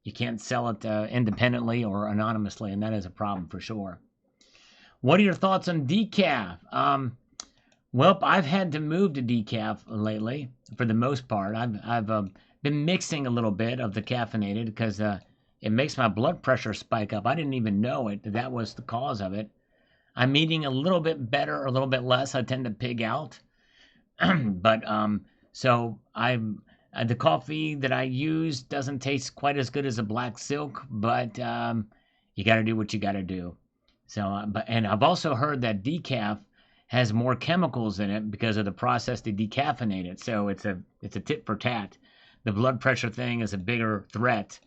S1: You can't sell it independently or anonymously, and that is a problem for sure. What are your thoughts on decaf? Well, I've had to move to decaf lately for the most part. I've been mixing a little bit of the caffeinated because it makes my blood pressure spike up. I didn't even know it. That was the cause of it. I'm eating a little bit better or a little bit less. I tend to pig out. But so the coffee that I use doesn't taste quite as good as a black silk, but you got to do what you got to do. So, and I've also heard that decaf has more chemicals in it because of the process to decaffeinate it. So it's a tit for tat. The blood pressure thing is a bigger threat.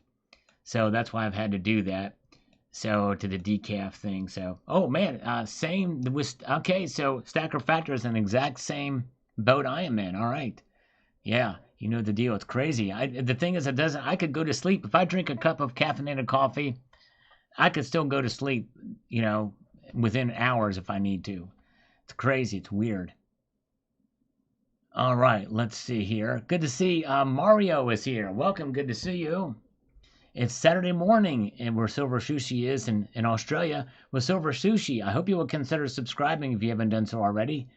S1: So that's why I've had to do that. So to the decaf thing. So, oh man, same with, okay. So Stacker Factor is an exact same boat I am in. All right. Yeah. You know the deal. It's crazy. The thing is, I could go to sleep. If I drink a cup of caffeinated coffee, I could still go to sleep, within hours if I need to. It's crazy. It's weird. All right, let's see here. Good to see Mario is here. Welcome. Good to see you. It's Saturday morning, and where Silver Sushi is in Australia with Silver Sushi. I hope you will consider subscribing if you haven't done so already.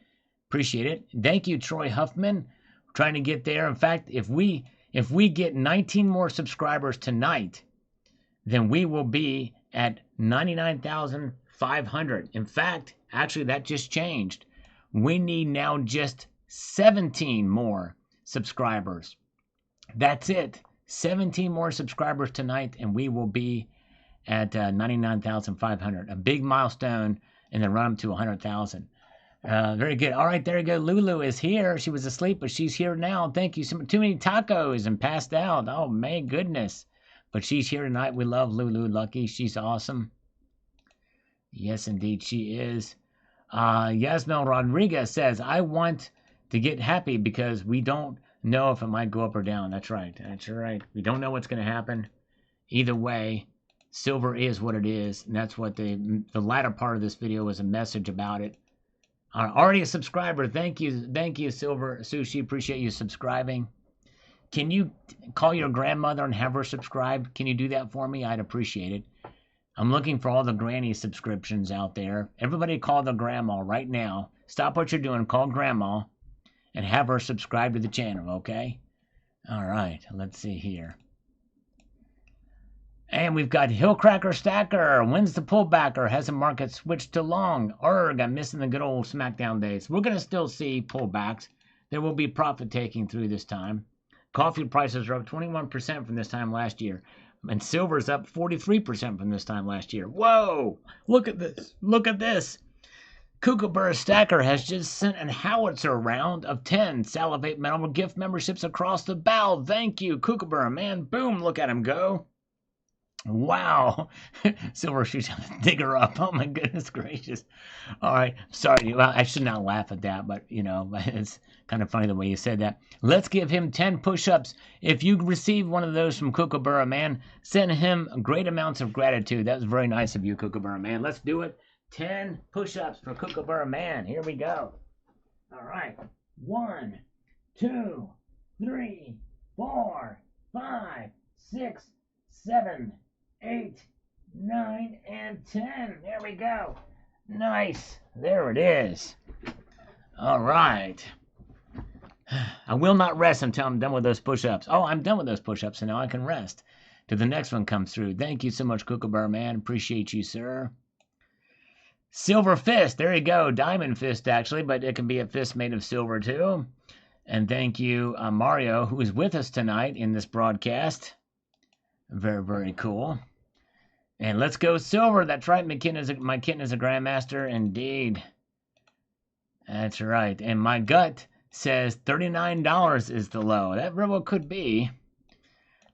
S1: Appreciate it. Thank you, Troy Huffman. We're trying to get there. In fact, if we get 19 more subscribers tonight, then we will be at 99,500. In fact, actually, that just changed. We need now just 17 more subscribers. That's it. 17 more subscribers tonight, and we will be at 99,500. A big milestone in the run up to 100,000. Very good. All right, there you go. Lulu is here. She was asleep, but she's here now. Thank you. Too many tacos and passed out. Oh, my goodness. But she's here tonight. We love Lulu Lucky. She's awesome. Yes, indeed, she is. Yasmel Rodriguez says, I want to get happy because we don't know if it might go up or down. That's right. That's right. We don't know what's going to happen. Either way, silver is what it is. And that's what the latter part of this video was a message about it. Already a subscriber. Thank you. Thank you, Silver Sushi. Appreciate you subscribing. Can you call your grandmother and have her subscribe? Can you do that for me? I'd appreciate it. I'm looking for all the granny subscriptions out there. Everybody call their grandma right now. Stop what you're doing. Call grandma and have her subscribe to the channel, okay? All right. Let's see here. And we've got Hillcracker Stacker. When's the pullback, or has the market switched to long? Arg, I'm missing the good old SmackDown days. We're going to still see pullbacks. There will be profit taking through this time. Coffee prices are up 21% from this time last year. And silver's up 43% from this time last year. Whoa! Look at this. Look at this. Kookaburra Stacker has just sent an howitzer round of 10 Salivate Metal gift memberships across the bow. Thank you, Kookaburra, man. Boom, look at him go. Wow. Silver Shoes dig her up. Oh my goodness gracious. All right. Sorry. Well, I should not laugh at that, but it's kind of funny the way you said that. Let's give him 10 push-ups. If you receive one of those from Kookaburra Man, send him great amounts of gratitude. That was very nice of you, Kookaburra Man. Let's do it. 10 push-ups for Kookaburra Man. Here we go. All right. 1, 2, 3, 4, 5, 6, 7, 8, 9, and 10. There we go. Nice. There it is. All right. I will not rest until I'm done with those push-ups. Oh, I'm done with those push-ups, and now I can rest till the next one comes through. Thank you so much, Kookaburra Man. Appreciate you, sir. Silver fist. There you go. Diamond fist, actually, but it can be a fist made of silver, too. And thank you, Mario, who is with us tonight in this broadcast. Very, very cool. And let's go silver. That's right. My kitten is a grandmaster. Indeed. That's right. And my gut says $39 is the low. That very well could be.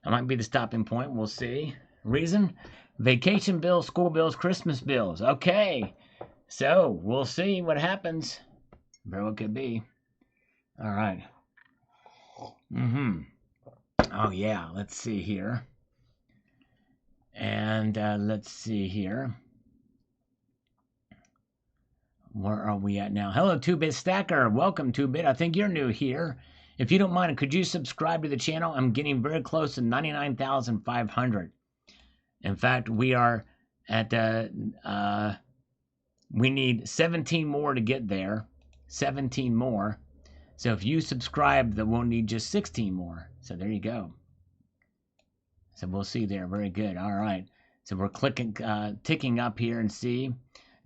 S1: That might be the stopping point. We'll see. Reason? Vacation bills, school bills, Christmas bills. Okay. So, we'll see what happens. Very well could be. All right. Oh, yeah. Let's see here. And let's see here. Where are we at now? Hello, 2-Bit Stacker. Welcome, 2-Bit. I think you're new here. If you don't mind, could you subscribe to the channel? I'm getting very close to 99,500. In fact, we are at, we need 17 more to get there. 17 more. So if you subscribe, then we'll need just 16 more. So there you go. So we'll see there. Very good. All right. So we're ticking up here and see.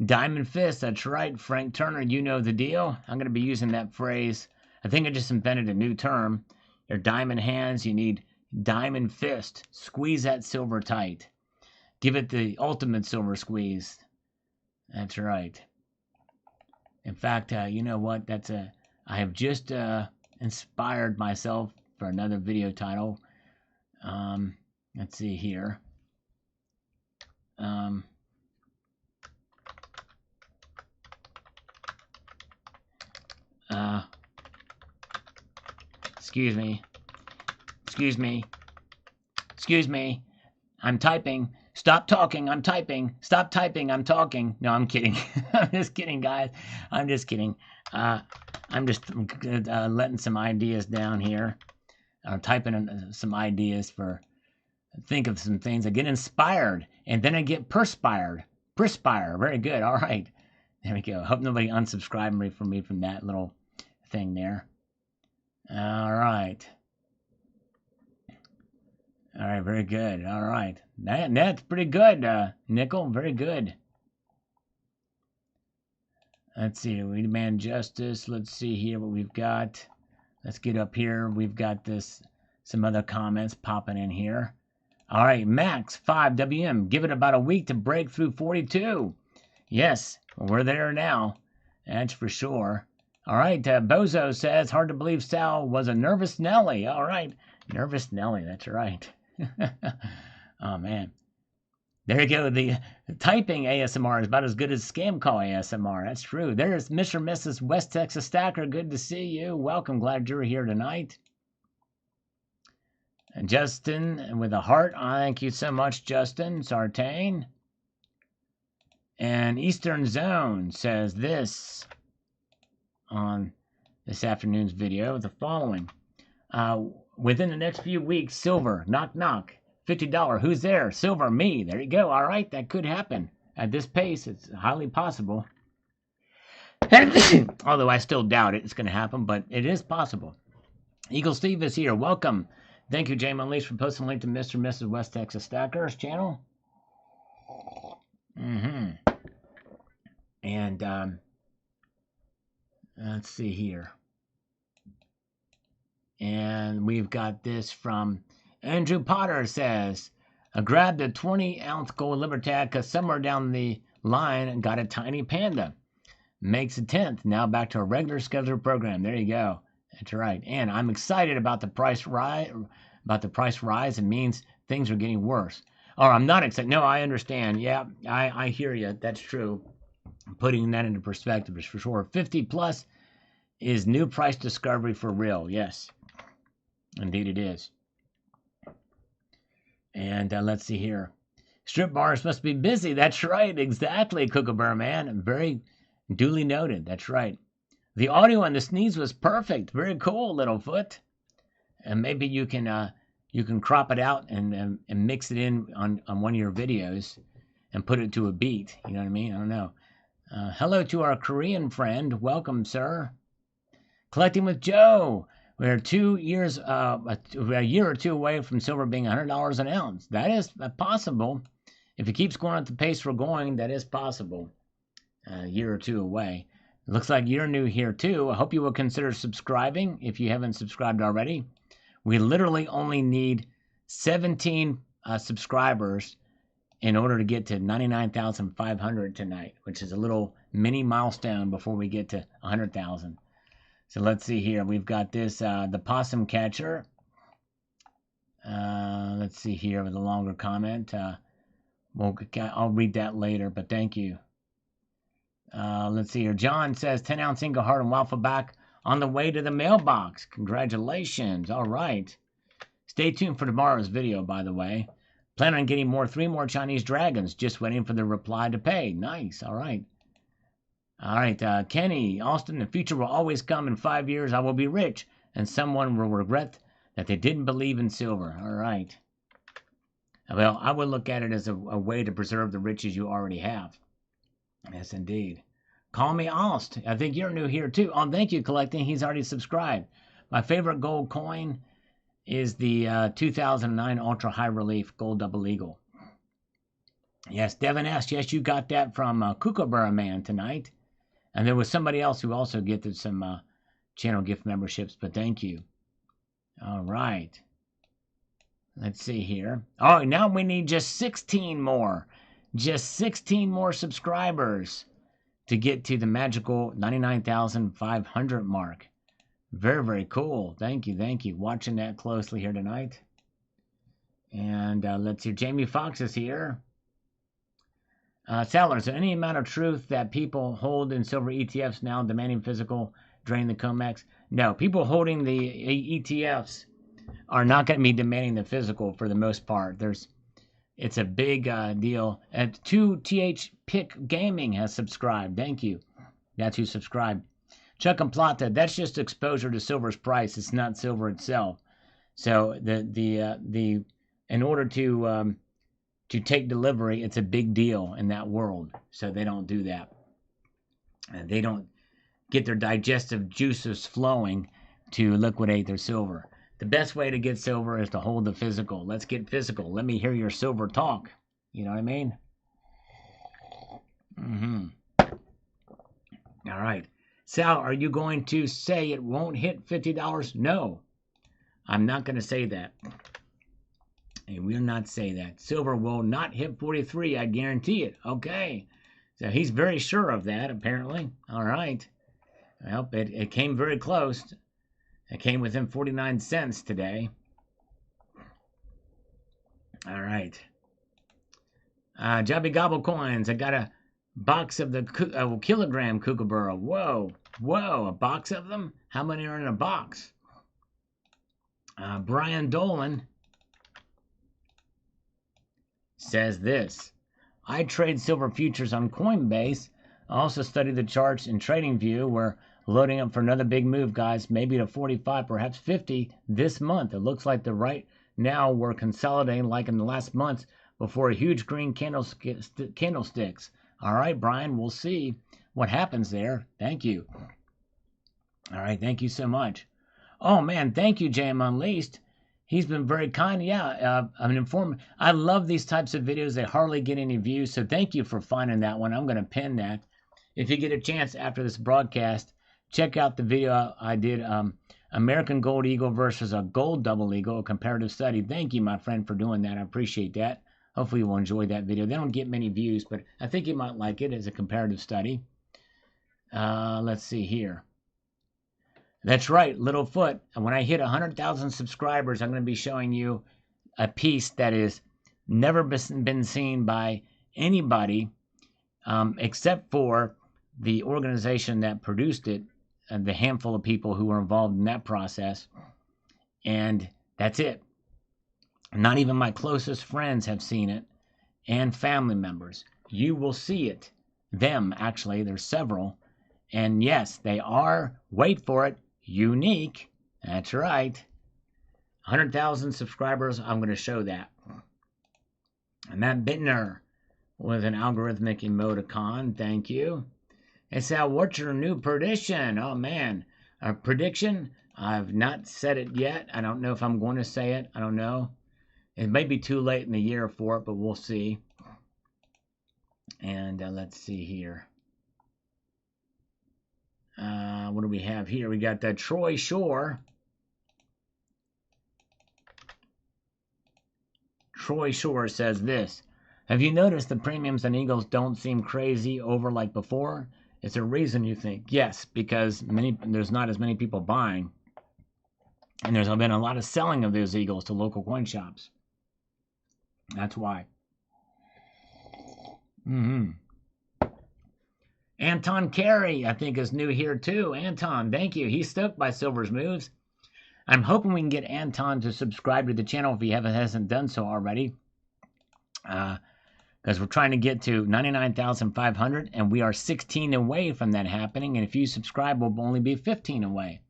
S1: Diamond fist. That's right. Frank Turner, you know the deal. I'm going to be using that phrase. I think I just invented a new term. Your diamond hands, you need diamond fist. Squeeze that silver tight. Give it the ultimate silver squeeze. That's right. In fact, you know what? I have just inspired myself for another video title. Let's see here. Excuse me. I'm typing. Stop talking. I'm typing. Stop typing. I'm talking. No, I'm kidding. I'm just kidding, guys. I'm just kidding. I'm just letting some ideas down here. I'm typing in some ideas for. Think of some things. I get inspired, and then I get perspired. Perspire. Very good. All right. There we go. Hope nobody unsubscribed from me from that little thing there. All right. All right. Very good. All right. That's pretty good, Nickel. Very good. Let's see. We demand justice. Let's see here what we've got. Let's get up here. We've got some other comments popping in here. All right, Max 5WM. Give it about a week to break through 42. Yes, we're there now. That's for sure. All right, Bozo says, hard to believe Sal was a nervous Nelly. All right, nervous Nelly. That's right. Oh, man. There you go. The typing ASMR is about as good as scam call ASMR. That's true. There's Mr. and Mrs. West Texas Stacker. Good to see you. Welcome. Glad you're here tonight. And Justin with a heart. Thank you so much, Justin Sartain. And Eastern Zone says this on this afternoon's video. The following. Within the next few weeks, silver, knock, knock. $50. Who's there? Silver, me. There you go. All right, that could happen. At this pace, it's highly possible. Although I still doubt it's going to happen, but it is possible. Eagle Steve is here. Welcome. Thank you, James Unleashed, for posting a link to Mr. and Mrs. West Texas Stackers channel. And let's see here. And we've got this from Andrew Potter says, I grabbed a 20-ounce gold Libertad because somewhere down the line got a tiny panda. Makes a 10th. Now back to a regular scheduled program. There you go. That's right. And I'm excited about the price rise. It means things are getting worse. Or I'm not excited. No, I understand. Yeah, I hear you. That's true. Putting that into perspective is for sure. 50 plus is new price discovery for real. Yes, indeed it is. And let's see here. Strip bars must be busy. That's right. Exactly, Kookaburra Man. Very duly noted. That's right. The audio on the sneeze was perfect. Very cool, Littlefoot. And maybe you can crop it out and mix it in on one of your videos and put it to a beat. You know what I mean? I don't know. Hello to our Korean friend. Welcome, sir. Collecting with Joe. We're 2 years, a year or two away from silver being $100 an ounce. That is possible. If it keeps going at the pace we're going, that is possible. A year or two away. It looks like you're new here too. I hope you will consider subscribing if you haven't subscribed already. We literally only need 17 subscribers in order to get to 99,500 tonight, which is a little mini milestone before we get to 100,000. So let's see here. We've got this, the possum catcher. Let's see here with a longer comment. I'll read that later, but thank you. Let's see here. John says 10-ounce Inga Heart and Waffle back on the way to the mailbox. Congratulations. All right. Stay tuned for tomorrow's video, by the way. Plan on getting 3 more Chinese dragons. Just waiting for the reply to pay. Nice. All right. All right. Kenny, Austin, the future will always come. In 5 years, I will be rich, and someone will regret that they didn't believe in silver. All right. Well, I would look at it as a way to preserve the riches you already have. Yes, indeed. Call me Aust. I think you're new here, too. Oh, thank you, Collecting. He's already subscribed. My favorite gold coin is the 2009 Ultra High Relief Gold Double Eagle. Yes, Devin S. Yes, you got that from Kookaburra Man tonight. And there was somebody else who also gifted some channel gift memberships, but thank you. All right. Let's see here. Oh, now we need just 16 more. Just 16 more subscribers to get to the magical 99,500 mark. Very, very cool. Thank you, thank you. Watching that closely here tonight. And let's see. Jamie Fox is here. Sailor, is there any amount of truth that people hold in silver ETFs now demanding physical drain the COMEX? No, people holding the ETFs are not going to be demanding the physical for the most part. It's a big deal. And 2TH Pick Gaming has subscribed. Thank you. That's who subscribed. Chuck and Plata, that's just exposure to silver's price. It's not silver itself. So in order to take delivery, it's a big deal in that world. So they don't do that. And they don't get their digestive juices flowing to liquidate their silver. The best way to get silver is to hold the physical. Let's get physical. Let me hear your silver talk. You know what I mean? All right. Sal, are you going to say it won't hit $50? No. I'm not going to say that. I will not say that. Silver will not hit 43. I guarantee it. Okay. So he's very sure of that, apparently. All right. Well, it came very close. It came within 49 cents today. All right. Jobby Gobble Coins. I got a box of the kilogram Kookaburra. Whoa. Whoa. A box of them? How many are in a box? Brian Dolan says this. I trade silver futures on Coinbase. I also study the charts in TradingView. We're loading up for another big move, guys. Maybe to 45, perhaps 50 this month. It looks like right now we're consolidating like in the last months before a huge green candlesticks. All right, Brian, we'll see what happens there. Thank you. All right, thank you so much. Oh, man, thank you, JM Unleashed. He's been very kind. Yeah, I'm informed. I love these types of videos. They hardly get any views, so thank you for finding that one. I'm going to pin that. If you get a chance after this broadcast, check out the video I did, American Gold Eagle versus a Gold Double Eagle, a comparative study. Thank you, my friend, for doing that. I appreciate that. Hopefully you will enjoy that video. They don't get many views, but I think you might like it as a comparative study. Let's see here. That's right, Littlefoot. And when I hit 100,000 subscribers, I'm going to be showing you a piece that is never been seen by anybody except for the organization that produced it and the handful of people who were involved in that process. And that's it. Not even my closest friends have seen it, and family members. You will see it. Them, actually, there's several. And yes, they are, wait for it, unique. That's right. 100,000 subscribers, I'm going to show that. And Matt Bittner with an algorithmic emoticon. Thank you. It said, what's your new prediction? Oh, man. A prediction? I've not said it yet. I don't know if I'm going to say it. I don't know. It may be too late in the year for it, but we'll see. And let's see here. What do we have here? We got Troy Shore. Troy Shore says this. Have you noticed the premiums on Eagles don't seem crazy over like before? Is there a reason you think? Yes, because there's not as many people buying. And there's been a lot of selling of those Eagles to local coin shops. That's why. Anton Carey, I think, is new here too. Anton, thank you. He's stoked by Silver's moves. I'm hoping we can get Anton to subscribe to the channel if he hasn't done so already. Because we're trying to get to 99,500, and we are 16 away from that happening. And if you subscribe, we'll only be 15 away.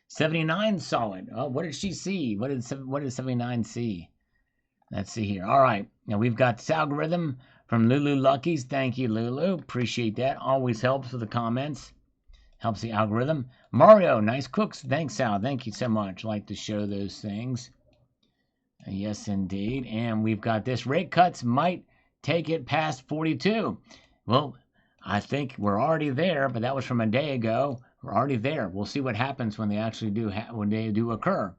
S1: 79 solid. Oh, what did she see? What did 79 see? Let's see here. All right. Now we've got this algorithm from Lulu Luckies. Thank you, Lulu. Appreciate that. Always helps with the comments. Helps the algorithm. Mario, nice cooks. Thanks, Sal. Thank you so much. Like to show those things. Yes, indeed. And we've got this. Rate cuts might take it past 42. Well, I think we're already there, but that was from a day ago. We're already there. We'll see what happens when they actually do occur.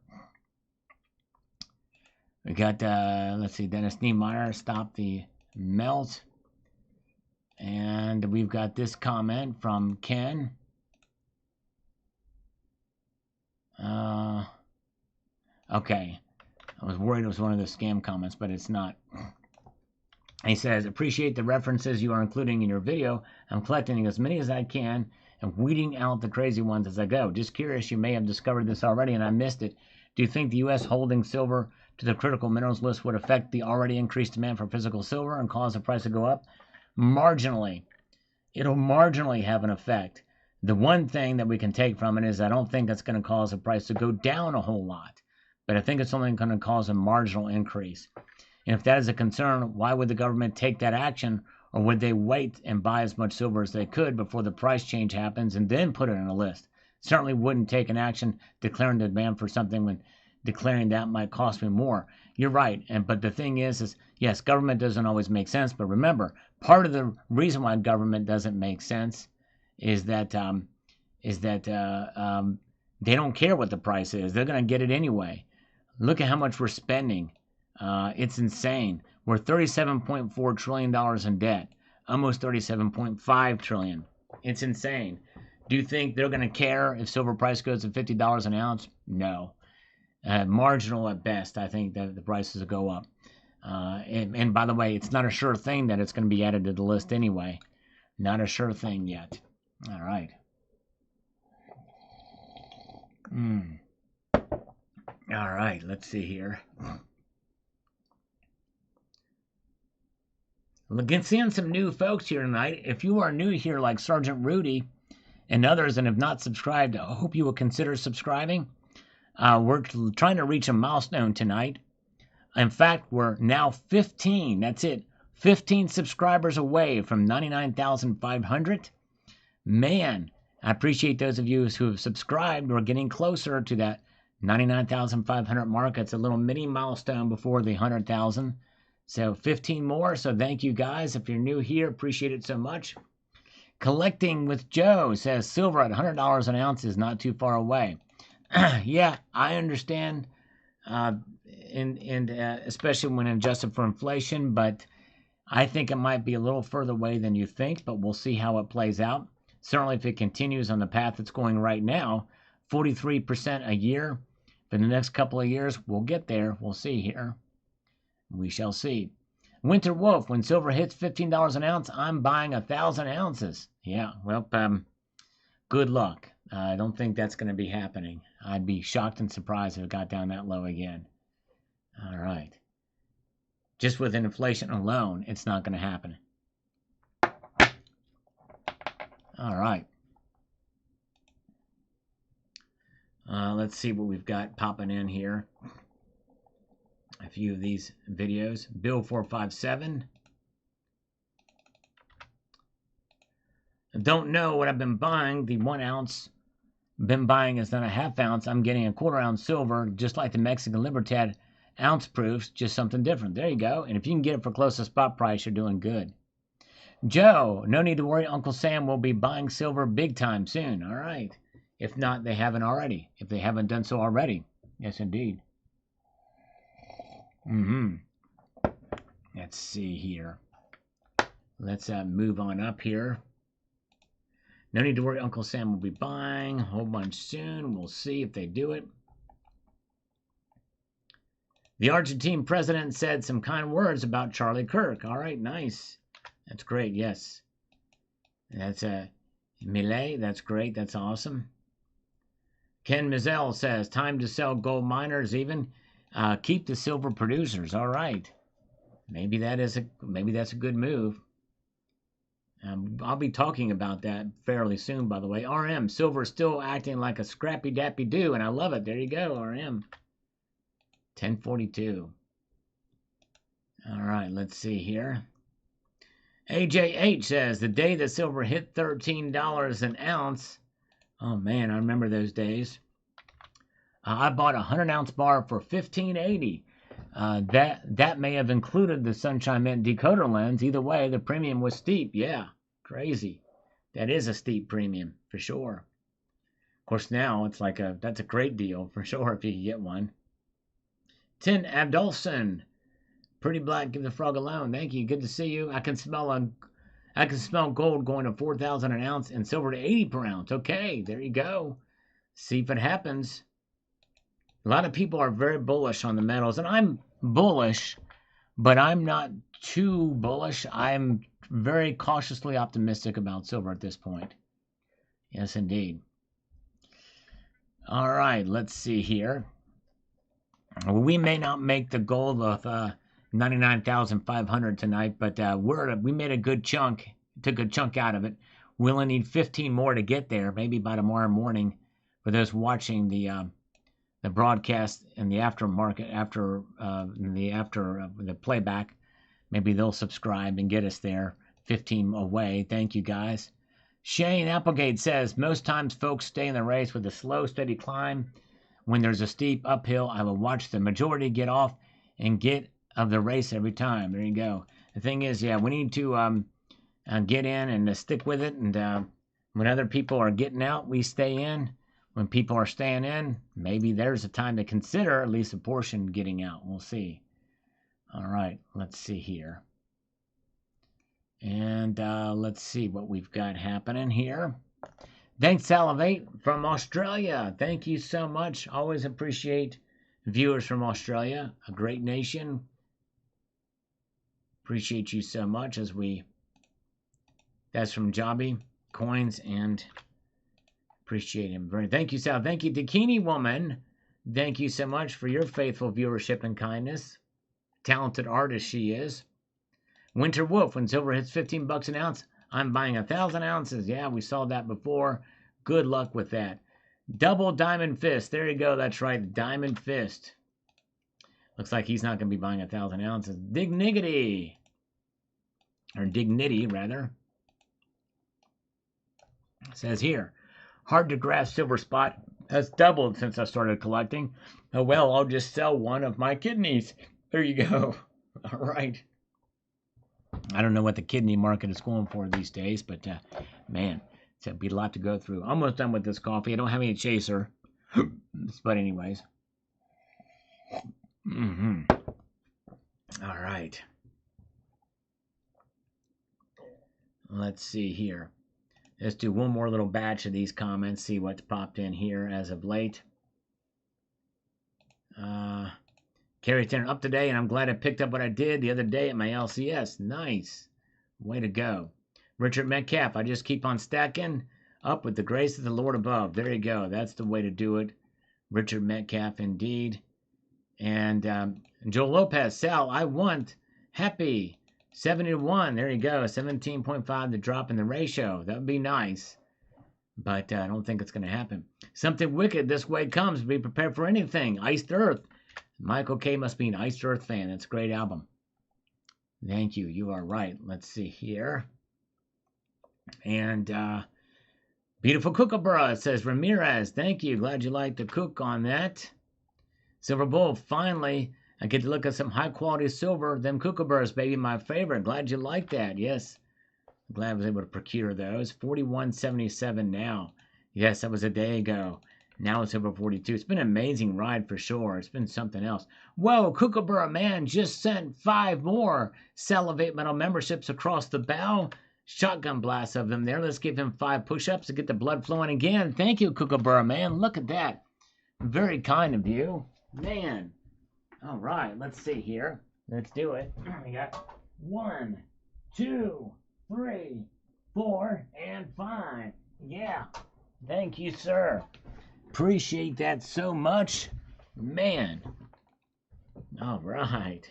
S1: We got, let's see, Dennis Niemeyer, stop the melt. And we've got this comment from Ken. Okay. I was worried it was one of the scam comments, but it's not. He says, appreciate the references you are including in your video. I'm collecting as many as I can and weeding out the crazy ones as I go. Just curious, you may have discovered this already and I missed it. Do you think the U.S. holding silver to the critical minerals list would affect the already increased demand for physical silver and cause the price to go up? Marginally. It'll marginally have an effect. The one thing that we can take from it is I don't think that's going to cause the price to go down a whole lot. But I think it's only going to cause a marginal increase. And if that is a concern, why would the government take that action? Or would they wait and buy as much silver as they could before the price change happens and then put it on a list? Certainly wouldn't take an action declaring the demand for something when declaring that might cost me more. You're right. But the thing is yes, government doesn't always make sense. But remember, part of the reason why government doesn't make sense is that they don't care what the price is. They're going to get it anyway. Look at how much we're spending. It's insane. We're $37.4 trillion in debt. Almost $37.5 trillion. It's insane. Do you think they're going to care if silver price goes to $50 an ounce? No. Marginal at best, I think that the prices will go up. And by the way, it's not a sure thing that it's going to be added to the list anyway. Not a sure thing yet. All right. All right, let's see here. Seeing some new folks here tonight. If you are new here like Sergeant Rudy and others and have not subscribed, I hope you will consider subscribing. We're trying to reach a milestone tonight. In fact, we're now 15. That's it. 15 subscribers away from 99,500. Man, I appreciate those of you who have subscribed. We're getting closer to that 99,500 mark. It's a little mini milestone before the 100,000. So 15 more. So thank you guys. If you're new here, appreciate it so much. Collecting with Joe says silver at $100 an ounce is not too far away. Yeah, I understand, especially when adjusted for inflation, but I think it might be a little further away than you think, but we'll see how it plays out. Certainly, if it continues on the path it's going right now, 43% a year for the next couple of years, we'll get there. We'll see here. We shall see. Winter Wolf, when silver hits $15 an ounce, I'm buying 1,000 ounces. Yeah, well, good luck. I don't think that's going to be happening. I'd be shocked and surprised if it got down that low again. All right. Just with inflation alone, it's not going to happen. All right. Let's see what we've got popping in here. A few of these videos. Bill 457. Don't know what I've been buying. The 1 ounce been buying is not a half ounce. I'm getting a quarter ounce silver, just like the Mexican Libertad ounce proofs, just something different. There you go. And if you can get it for close to spot price, you're doing good. Joe, no need to worry. Uncle Sam will be buying silver big time soon. All right. If not, they haven't already. If they haven't done so already. Yes, indeed. Let's see here. Let's move on up here. No need to worry. Uncle Sam will be buying a whole bunch soon. We'll see if they do it. The Argentine president said some kind words about Charlie Kirk. All right, nice. That's great, yes. That's Millet. That's great. That's awesome. Ken Mizell says, time to sell gold miners even. Keep the silver producers. All right. Maybe that's a good move. I'll be talking about that fairly soon, by the way. RM, silver is still acting like a scrappy dappy do, and I love it. There you go, RM. 1042. All right, let's see here. AJH says, the day that silver hit $13 an ounce. Oh, man, I remember those days. I bought a 100-ounce bar for $15.80. That may have included the Sunshine Mint decoder lens. Either way, the premium was steep. Yeah, crazy. That is a steep premium, for sure. Of course, now it's like that's a great deal, for sure, if you can get one. Tin Abdolson. Pretty Black, give the frog alone. Thank you. Good to see you. I can smell gold going to 4,000 an ounce and silver to 80 per ounce. Okay, there you go. See if it happens. A lot of people are very bullish on the metals, and I'm bullish, but I'm not too bullish. I'm very cautiously optimistic about silver at this point. Yes, indeed. All right, let's see here. We may not make the goal of 99,500 tonight, but we made a good chunk, took a chunk out of it. We only need 15 more to get there, maybe by tomorrow morning. For those watching the broadcast and the aftermarket after the playback, maybe they'll subscribe and get us there. 15 away. Thank you guys. Shane Applegate says, most times folks stay in the race with a slow, steady climb. When there's a steep uphill, I will watch the majority get off and get of the race every time. There you go. The thing is, yeah, we need to get in and stick with it. And when other people are getting out, we stay in. When people are staying in, maybe there's a time to consider at least a portion getting out. We'll see. All right, let's see here. And let's see what we've got happening here. Thanks, Salivate from Australia. Thank you so much. Always appreciate viewers from Australia, a great nation. Appreciate you so much that's from Jobby Coins, and appreciate him very. Thank you, Sal. Thank you, Dakini Woman. Thank you so much for your faithful viewership and kindness. Talented artist she is. Winter Wolf, when silver hits $15 an ounce, I'm buying 1,000 ounces. Yeah, we saw that before. Good luck with that. Double Diamond Fist. There you go. That's right. Diamond Fist. Looks like he's not going to be buying 1,000 ounces. Dignity. Or Dignity, rather. It says here, hard to grasp silver spot has doubled since I started collecting. Oh, well, I'll just sell one of my kidneys. There you go. All right. I don't know what the kidney market is going for these days, but man, it'll be a lot to go through. Almost done with this coffee. I don't have any chaser. But anyways. All right. Let's see here. Let's do one more little batch of these comments, see what's popped in here as of late. Carrie Tanner up today, and I'm glad I picked up what I did the other day at my LCS. Nice. Way to go. Richard Metcalf, I just keep on stacking up with the grace of the Lord above. There you go. That's the way to do it. Richard Metcalf, indeed. And Joel Lopez, Sal, I want happy 70-1. There you go. 17.5 to drop in the ratio. That would be nice. But I don't think it's going to happen. Something wicked this way comes. Be prepared for anything. Iced Earth. Michael K. must be an Iced Earth fan. That's a great album. Thank you. You are right. Let's see here. And Beautiful Kookaburra says, Ramirez, thank you. Glad you liked the cook on that. Silver Bull, finally, I get to look at some high-quality silver. Them Kookaburras, baby, my favorite. Glad you liked that. Yes. I'm glad I was able to procure those. 41.77 now. Yes, that was a day ago. Now it's over 42. It's been an amazing ride for sure. It's been something else. Whoa, Kookaburra man just sent 5 more Salivate Metal memberships across the bow. Shotgun blasts of them there. Let's give him 5 push-ups to get the blood flowing again. Thank you, Kookaburra man. Look at that. Very kind of you. Man. All right, let's see here. Let's do it. We got 1, 2, 3, 4, and 5. Yeah. Thank you, sir. Appreciate that so much. Man. All right.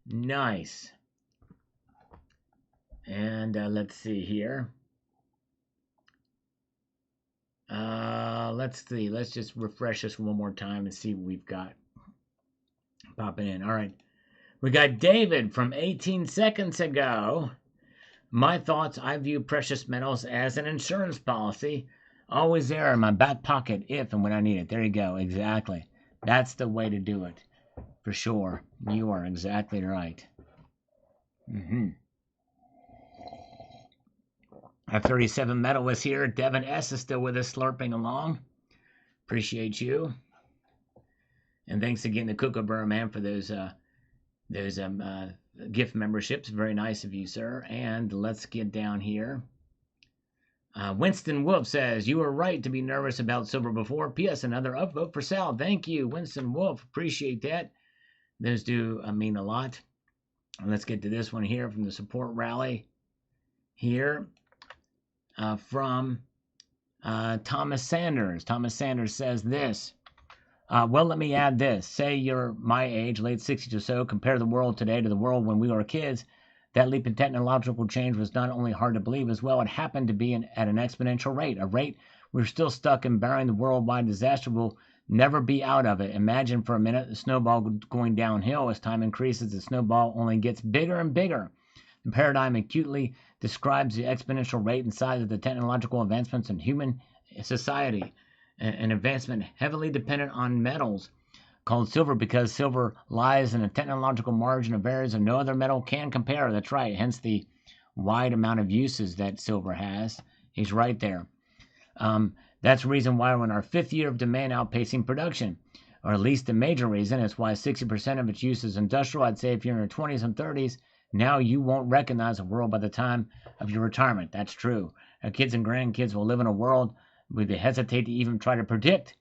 S1: Nice. And let's see here. Let's see. Let's just refresh this one more time and see what we've got popping in. All right. We got David from 18 seconds ago. My thoughts, I view precious metals as an insurance policy. Always there in my back pocket if and when I need it. There you go. Exactly. That's the way to do it. For sure. You are exactly right. Our 37 Metal was here. Devin S. is still with us, slurping along. Appreciate you. And thanks again to Kookaburra man for those gift memberships. Very nice of you, sir. And let's get down here. Winston Wolf says, you were right to be nervous about silver before. P.S. Another upvote for Sal. Thank you, Winston Wolf. Appreciate that. Those do mean a lot. And let's get to this one here from the support rally here from Thomas Sanders. Thomas Sanders says this. Well, let me add this. Say you're my age, late 60s or so. Compare the world today to the world when we were kids. That leap in technological change was not only hard to believe as well, it happened to be at an exponential rate. A rate we're still stuck in, bearing the worldwide disaster. We'll never be out of it. Imagine for a minute the snowball going downhill. As time increases, the snowball only gets bigger and bigger. The paradigm acutely describes the exponential rate and size of the technological advancements in human society. An advancement heavily dependent on metals called silver, because silver lies in a technological margin of areas that no other metal can compare. That's right. Hence the wide amount of uses that silver has. He's right there. That's the reason why we're in our 5th year of demand outpacing production, or at least the major reason. It's why 60% of its use is industrial. I'd say if you're in your 20s and 30s, now you won't recognize the world by the time of your retirement. That's true. Our kids and grandkids will live in a world we hesitate to even try to predict.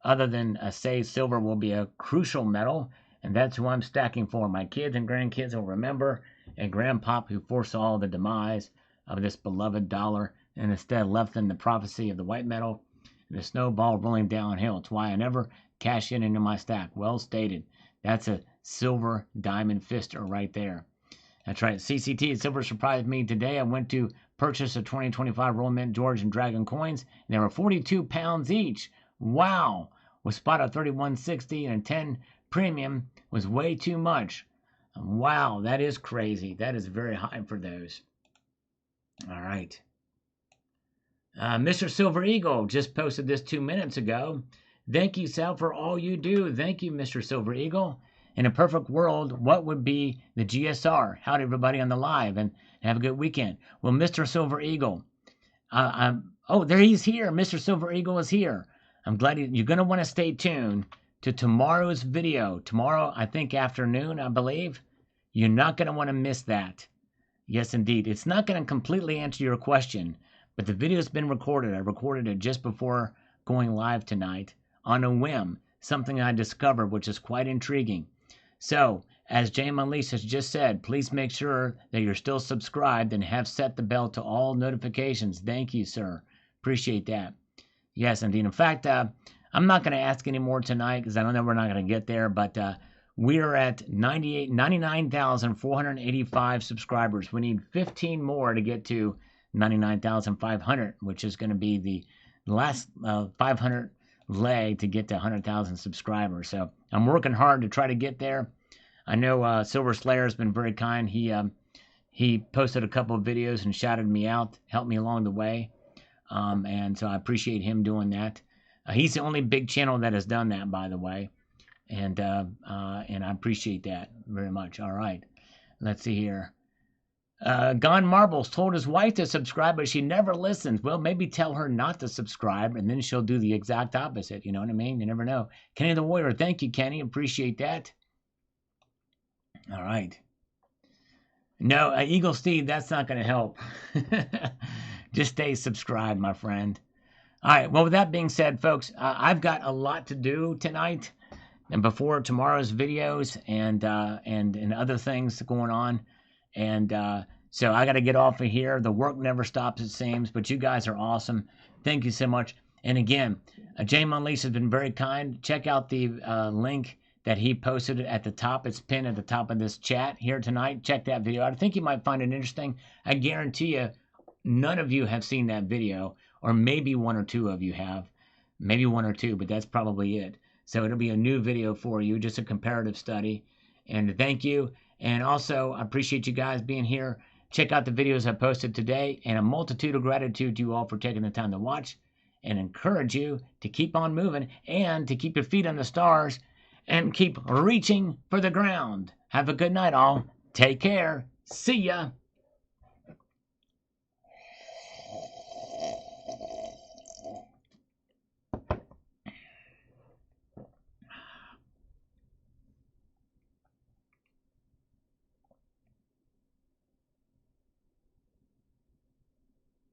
S1: Other than say silver will be a crucial metal, and that's who I'm stacking for. My kids and grandkids will remember a grandpop who foresaw the demise of this beloved dollar and instead left in the prophecy of the white metal and the snowball rolling downhill. It's why I never cash in into my stack. Well stated. That's a silver diamond fister right there. That's right. CCT Silver surprised me today. I went to purchase a 2025 Royal Mint George and Dragon coins, and they were 42 pounds each. Wow. Was spot at 31.60 and 10 premium was way too much. Wow, that is crazy. That is very high for those. All right. Mr. Silver Eagle just posted this 2 minutes ago. Thank you, Sal, for all you do. Thank you, Mr. Silver Eagle. In a perfect world, what would be the GSR? Howdy, everybody on the live, and have a good weekend. Well, Mr. Silver Eagle, oh, there he's here. Mr. Silver Eagle is here. I'm glad you're going to want to stay tuned to tomorrow's video. Tomorrow, I think afternoon, I believe. You're not going to want to miss that. Yes, indeed. It's not going to completely answer your question, but the video's been recorded. I recorded it just before going live tonight on a whim, something I discovered which is quite intriguing. So, as James Unleashed has just said, please make sure that you're still subscribed and have set the bell to all notifications. Thank you, sir. Appreciate that. Yes, indeed. In fact, I'm not going to ask any more tonight because I don't know we're not going to get there, but we're at 99,485 subscribers. We need 15 more to get to 99,500, which is going to be the last 500 leg to get to 100,000 subscribers. So I'm working hard to try to get there. I know Silver Slayer has been very kind. He posted a couple of videos and shouted me out, helped me along the way, and so I appreciate him doing that. He's the only big channel that has done that, by the way, and I appreciate that very much. All right, let's see here. Gone Marbles told his wife to subscribe, but she never listens. Well, maybe tell her not to subscribe, and then she'll do the exact opposite. You know what I mean? You never know. Kenny the Warrior, thank you, Kenny. Appreciate that. All right. No, Eagle Steve, that's not going to help. Just stay subscribed, my friend. All right. Well, with that being said, folks, I've got a lot to do tonight and before tomorrow's videos and other things going on. And so I got to get off of here. The work never stops, it seems, but you guys are awesome. Thank you so much. And again, James Unleashed has been very kind. Check out the link that he posted at the top. It's pinned at the top of this chat here tonight. Check that video out. I think you might find it interesting. I guarantee you none of you have seen that video, or maybe one or two of you have. Maybe one or two, but that's probably it. So it'll be a new video for you, just a comparative study. And thank you. And also, I appreciate you guys being here. Check out the videos I posted today, and a multitude of gratitude to you all for taking the time to watch, and encourage you to keep on moving and to keep your feet on the stars and keep reaching for the ground. Have a good night, all. Take care. See ya.